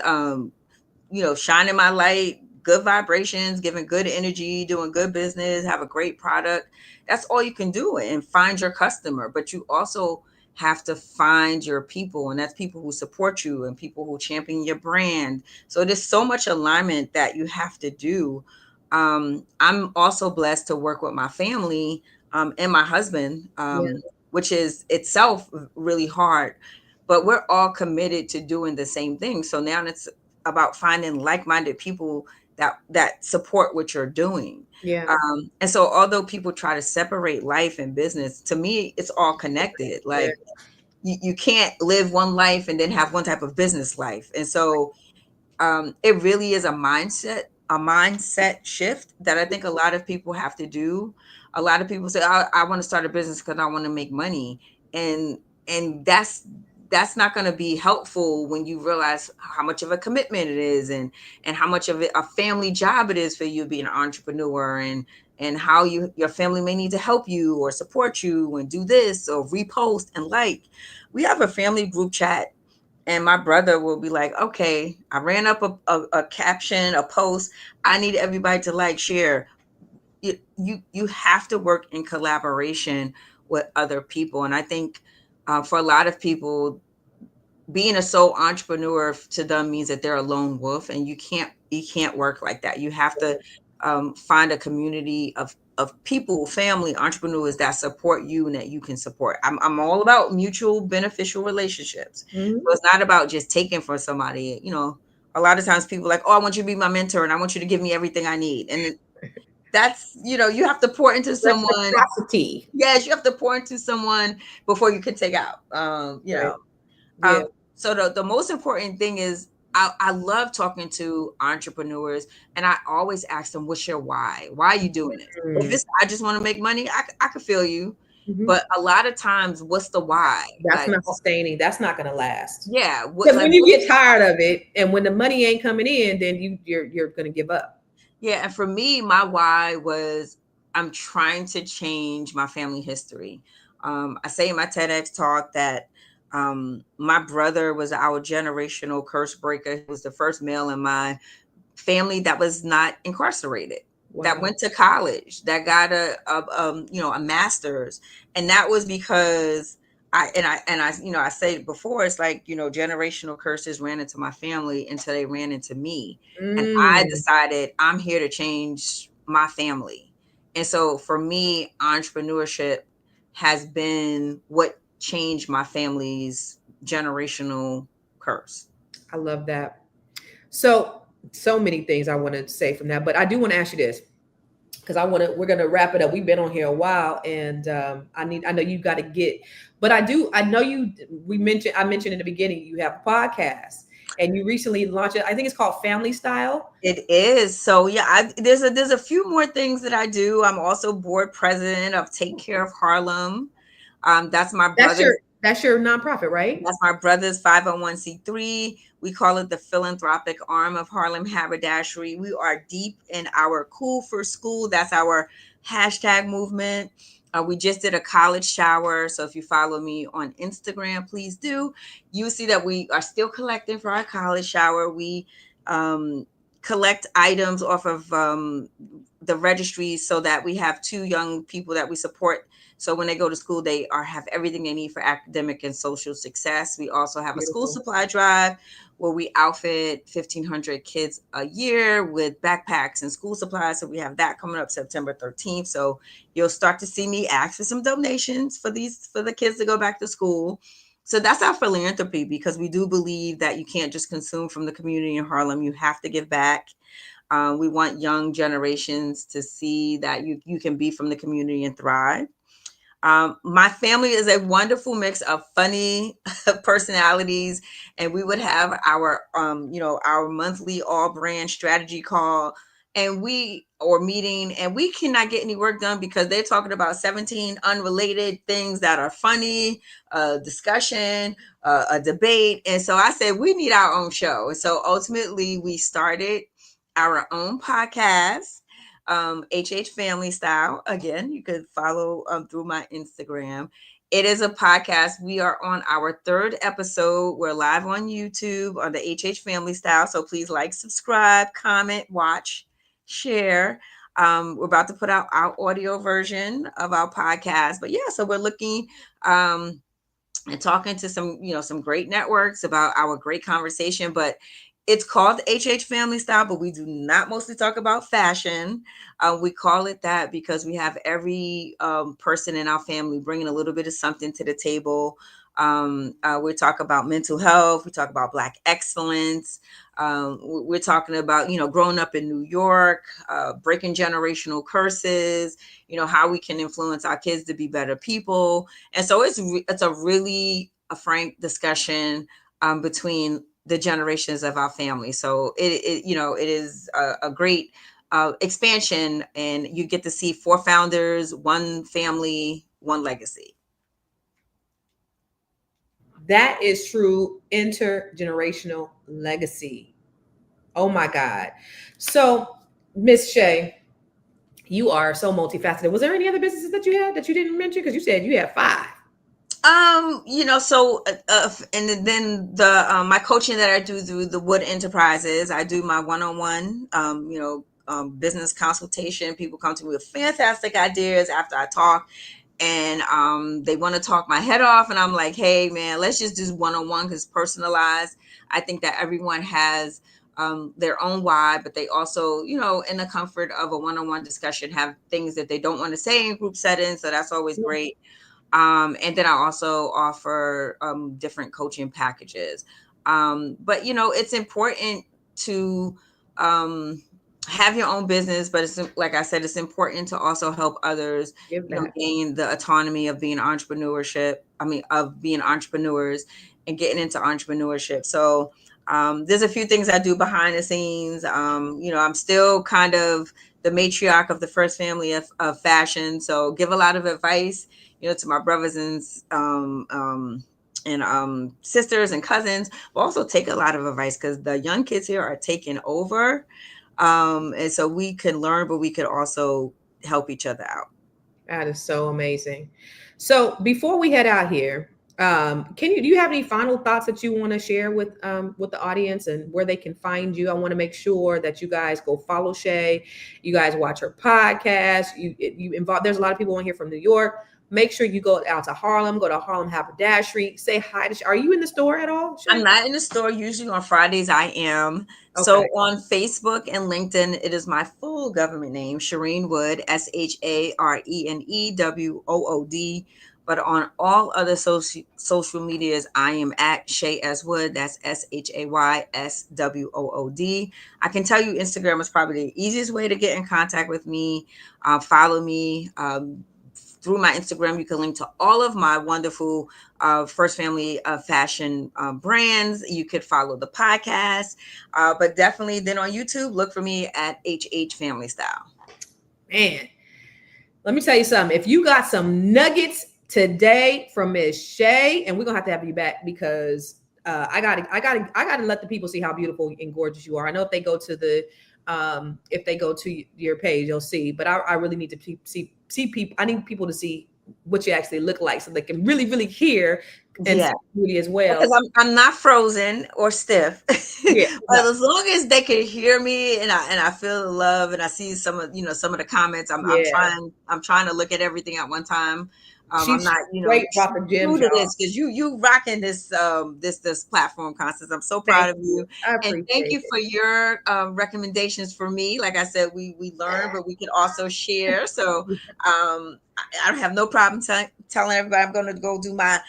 Shining my light, good vibrations, giving good energy, doing good business, have a great product. That's all you can do, and find your customer. But you also have to find your people, and that's people who support you and people who champion your brand. So there's so much alignment that you have to do. I'm also blessed to work with my family and my husband, which is itself really hard, but we're all committed to doing the same thing. So now it's about finding like-minded people that support what you're doing. And so although people try to separate life and business, to me, it's all connected. Like you can't live one life and then have one type of business life. And so it really is a mindset shift that I think a lot of people have to do. A lot of people say, I want to start a business because I want to make money. And that's not going to be helpful when you realize how much of a commitment it is, and how much of a family job it is for you being an entrepreneur, and how your family may need to help you or support you and do this or repost and like. We have a family group chat, and my brother will be like, okay, I ran up a caption, a post. I need everybody to like, share. You have to work in collaboration with other people. And I think for a lot of people, being a sole entrepreneur to them means that they're a lone wolf, and you can't work like that. You have to find a community of people, family, entrepreneurs that support you and that you can support. I'm all about mutual beneficial relationships. Mhm. So it's not about just taking from somebody. A lot of times people are like, oh, I want you to be my mentor and I want you to give me everything I need. And that's, you have to pour into someone. Reciprocity. Yes, you have to pour into someone before you can take out. Right. Yeah. So the most important thing is I love talking to entrepreneurs, and I always ask them, what's your why? Why are you doing this? If it's I just want to make money, I could feel you. Mhm. But a lot of times, what's the why? That's Like, not sustaining. That's not going to last. yeah, Because when you get tired of it, and when the money ain't coming in, then you're going to give up. Yeah, and for me, my why was I'm trying to change my family history. I say in my TEDx talk that my brother was our generational curse breaker. He was the first male in my family that was not incarcerated, that Wow. went to college, that got a master's, and that was because I said before, it's like, generational curses ran into my family until they ran into me, and I Mm. decided I'm here to change my family. And so for me, entrepreneurship has been what changed my family's generational curse. I love that. So many things I want to say from that, but I do want to ask you this, because we're going to wrap it up. We've been on here a while, and I know you got to get, but I know I mentioned in the beginning, you have a podcast and you recently launched it. I think it's called Family Style. It is. So yeah, there's a few more things that I do. I'm also board president of Take Care of Harlem. That's my brother's That's your nonprofit, right? That's my brother's 501c3. We call it the philanthropic arm of Harlem Haberdashery. We are deep in our Cool for School. That's our hashtag movement. We just did a college shower. So if you follow me on Instagram, please do. You see that we are still collecting for our college shower. We collect items off of the registries so that we have 2 young people that we support. So when they go to school, they have everything they need for academic and social success. We also have a school supply drive where we outfit 1,500 kids a year with backpacks and school supplies. So we have that coming up September 13th. So you'll start to see me ask for some donations for the kids to go back to school. So that's our philanthropy, because we do believe that you can't just consume from the community in Harlem. You have to give back. We want young generations to see that you can be from the community and thrive. My family is a wonderful mix of funny personalities, and we would have our monthly all brand strategy call meeting, and we cannot get any work done because they're talking about 17 unrelated things that are funny, discussion, a debate. And so I said, we need our own show. So ultimately we started our own podcast, HH Family Style. Again, you could follow through my Instagram. It is a podcast. We are on our 3rd episode. We're live on YouTube on the HH Family Style. So please like, subscribe, comment, watch, share. We're about to put out our audio version of our podcast. But yeah, so we're looking and talking to some great networks about our great conversation. But it's called HH Family Style, but we do not mostly talk about fashion. We call it that because we have every person in our family bringing a little bit of something to the table. We talk about mental health. We talk about Black excellence. We're talking about, growing up in New York, breaking generational curses, how we can influence our kids to be better people. And so it's a really frank discussion between the generations of our family. So it is a great expansion, and you get to see 4 founders, 1 family, 1 legacy. That is true intergenerational legacy. Oh my God. So, Miss Shay, you are so multifaceted. Was there any other businesses that you had that you didn't mention? Because you said you had 5. And then the my coaching that I do through the Wood Enterprises, I do my one-on-one, business consultation. People come to me with fantastic ideas after I talk, and they want to talk my head off, and I'm like, hey man, let's just do one-on-one because personalized. I think that everyone has their own why, but they also, you know, in the comfort of a one-on-one discussion, have things that they don't want to say in group settings. So that's always great. And then I also offer different coaching packages. But, you know, it's important to have your own business, but it's, like I said, it's important to also help others, you know, gain the autonomy of being of being entrepreneurs and getting into entrepreneurship. So there's a few things I do behind the scenes. You know, I'm still kind of the matriarch of the first family of fashion. So give a lot of advice, you know, to my brothers and sisters and cousins, but also take a lot of advice because the young kids here are taking over. And so we can learn, but we could also help each other out. That is so amazing. So before we head out here, do you have any final thoughts that you want to share with the audience and where they can find you? I want to make sure that you guys go follow Shay. You guys watch her podcast. You involve. There's a lot of people on here from New York. Make sure you go out to Harlem. Go to Harlem Haberdashery. Say hi to. Are you in the store at all, Shay? I'm not in the store. Usually on Fridays I am. Okay. So on Facebook and LinkedIn, it is my full government name, Shireen Wood, ShareneWood. But on all other social medias, I am at Shay S. Wood. That's ShaysWood. I can tell you Instagram is probably the easiest way to get in contact with me. Follow me. Through my Instagram, you can link to all of my wonderful first family fashion brands. You could follow the podcast. But definitely then on YouTube, look for me at HH Family Style. Man, let me tell you something. If you got some nuggets today from Miss Shay, and we're gonna have to have you back because I gotta let the people see how beautiful and gorgeous you are. I know if they go to your page, you'll see, but I really need to see people. I need people to see what you actually look like so they can really, really hear and see beauty as well. Because I'm not frozen or stiff. But as long as they can hear me and I feel the love and I see some of the comments, I'm trying to look at everything at one time. I'm not, great about the gym because you rocking this platform, Constance. I'm so proud of you, and thank you for your recommendations for me. Like I said, we learn, but we can also share. So I don't have no problem telling everybody I'm going to go do my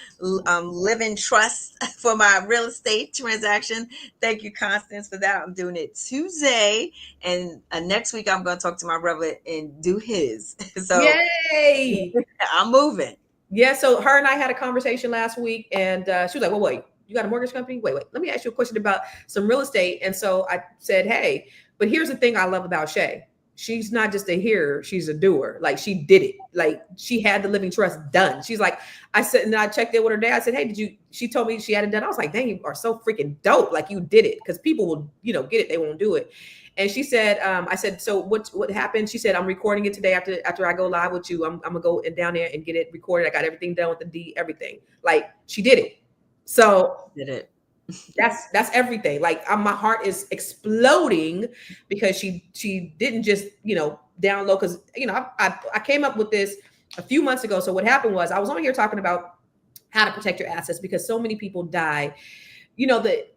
living trust for my real estate transaction. Thank you, Constance, for that. I'm doing it Tuesday, and next week I'm going to talk to my brother and do his. So yay! I'm moving. Yeah, so her and I had a conversation last week, and she was like, well, wait, you got a mortgage company? Wait, let me ask you a question about some real estate. And so I said, hey, but here's the thing I love about Shay. She's not just a hearer, she's a doer. Like, she did it. Like, she had the living trust done. She's like, I said, and I checked in with her dad. I said, hey, she told me she had it done. I was like, dang, you are so freaking dope. Like, you did it, because people will, get it. They won't do it. And she said, I said, so what happened? She said, I'm recording it today after I go live with you. I'm gonna go down there and get it recorded. I got everything done with the D, everything. Like, she did it. So did it. That's everything. Like, my heart is exploding because she didn't just, download. Cause I came up with this a few months ago. So what happened was I was on here talking about how to protect your assets because so many people die.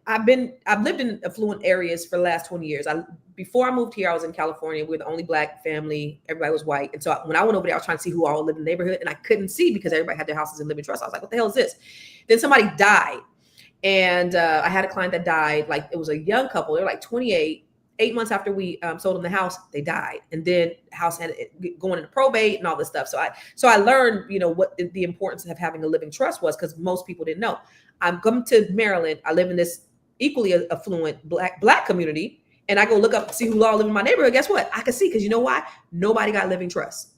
I've lived in affluent areas for the last 20 years. Before I moved here, I was in California. We were the only Black family. Everybody was white. And so when I went over there, I was trying to see who all lived in the neighborhood, and I couldn't see because everybody had their houses in living trust. I was like, what the hell is this? Then somebody died. And I had a client that died. Like, it was a young couple. They're like 28. 8 months after we sold them the house, they died. And then the house had going into probate and all this stuff. So I learned, what the importance of having a living trust was, because most people didn't know. I'm coming to Maryland. I live in this equally affluent black community, and I go look up, see who all live in my neighborhood. Guess what? I can see, because you know why? Nobody got living trust.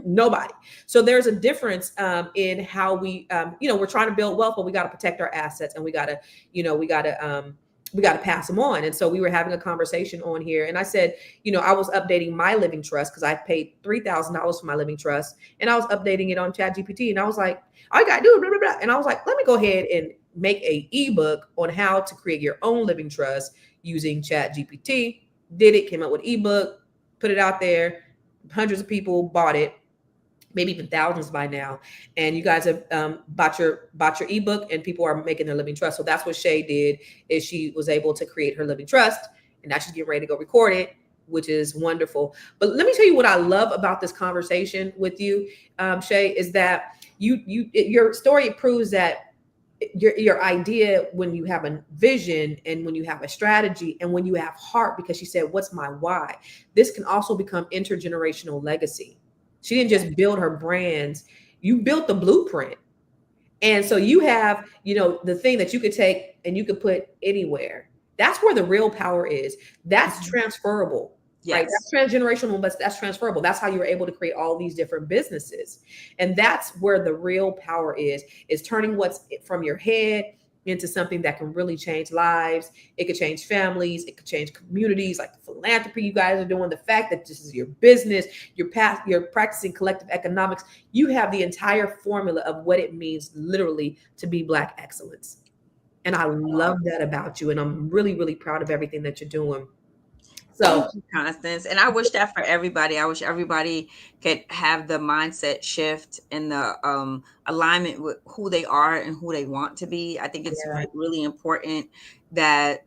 Nobody. So there's a difference in how we, we're trying to build wealth, but we got to protect our assets, and we got to pass them on. And so we were having a conversation on here, and I said, I was updating my living trust because I paid $3,000 for my living trust, and I was updating it on ChatGPT, and I was like, all you gotta do, blah, blah, blah. And I was like, let me go ahead and make a ebook on how to create your own living trust using ChatGPT. Did it, came up with ebook, put it out there. Hundreds of people bought it, maybe even thousands by now. And you guys have bought your ebook, and people are making their living trust. So that's what Shay did, is she was able to create her living trust. and now she's getting ready to go record it, which is wonderful. But let me tell you what I love about this conversation with you, Shay, is that your story proves that your idea, when you have a vision and when you have a strategy and when you have heart, because she said, what's my why? This can also become intergenerational legacy. She didn't just build her brands. You built the blueprint. And so you have, the thing that you could take and you could put anywhere. That's where the real power is. That's transferable. Yes. Right? That's transgenerational, but that's transferable. That's how you were able to create all these different businesses. And that's where the real power is turning what's from your head into something that can really change lives. It could change families. It could change communities, like the philanthropy you guys are doing. The fact that this is your business, you're practicing collective economics. You have the entire formula of what it means literally to be Black excellence. And I love that about you. And I'm really, really proud of everything that you're doing. So, thank you, Constance. And I wish that for everybody. I wish everybody could have the mindset shift and the alignment with who they are and who they want to be. I think it's really important that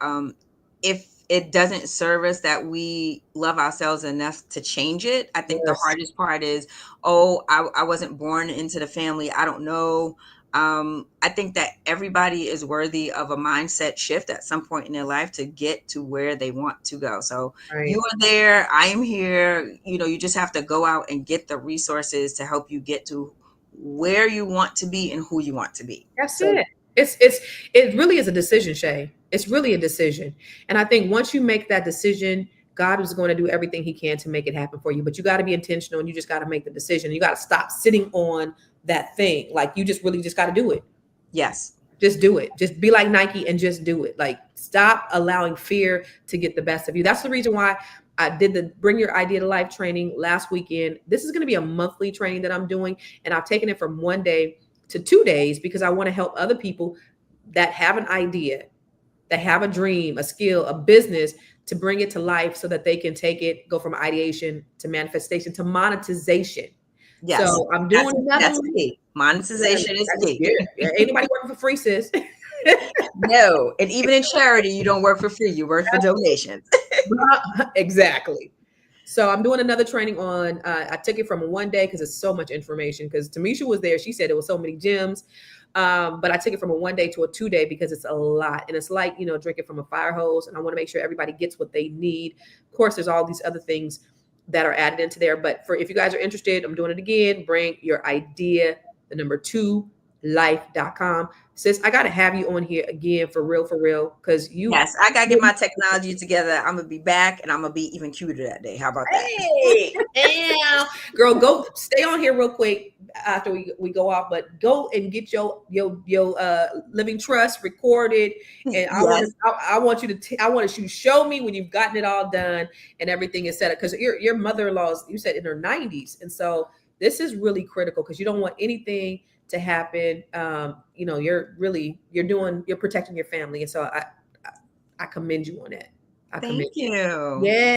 if it doesn't serve us, that we love ourselves enough to change it. I think the hardest part is, I wasn't born into the family. I don't know. I think that everybody is worthy of a mindset shift at some point in their life to get to where they want to go. So you are there, I am here. You just have to go out and get the resources to help you get to where you want to be and who you want to be. That's it. It really is a decision, Shay. It's really a decision. And I think once you make that decision, God is going to do everything he can to make it happen for you. But you got to be intentional, and you just got to make the decision. You got to stop sitting on that thing. Like, you just really just got to do it. Yes. Just do it. Just be like Nike and just do it. Like, stop allowing fear to get the best of you. That's the reason why I did the Bring Your Idea to Life training last weekend. This is going to be a monthly training that I'm doing. And I've taken it from 1 day to 2 days because I want to help other people that have an idea, that have a dream, a skill, a business, to bring it to life so that they can take it, go from ideation to manifestation to monetization. Yes. So I'm doing that's key. Monetization is key. Yeah. Ain't nobody working for free, sis. No. And even in charity, you don't work for free. You work for donations. Exactly. So I'm doing another training on, I took it from 1 day because it's so much information, because Tamisha was there. She said it was so many gems. But I took it from a 1 day to a 2 day because it's a lot. And it's like, drinking from a fire hose. And I want to make sure everybody gets what they need. Of course, there's all these other things that are added into there. But if you guys are interested, I'm doing it again. Bring your idea, the number 2, life.com. Sis, I got to have you on here again for real. Because yes, I got to get my technology together. I'm going to be back, and I'm going to be even cuter that day. How about that? Hey, damn. Girl, go stay on here real quick after we go off, but go and get your living trust recorded. And I want you to show me when you've gotten it all done and everything is set up. Because your mother-in-law's, you said, in her 90s. And so this is really critical, because you don't want anything to happen. You're protecting your family. And so I commend you on that. Thank you. Yeah.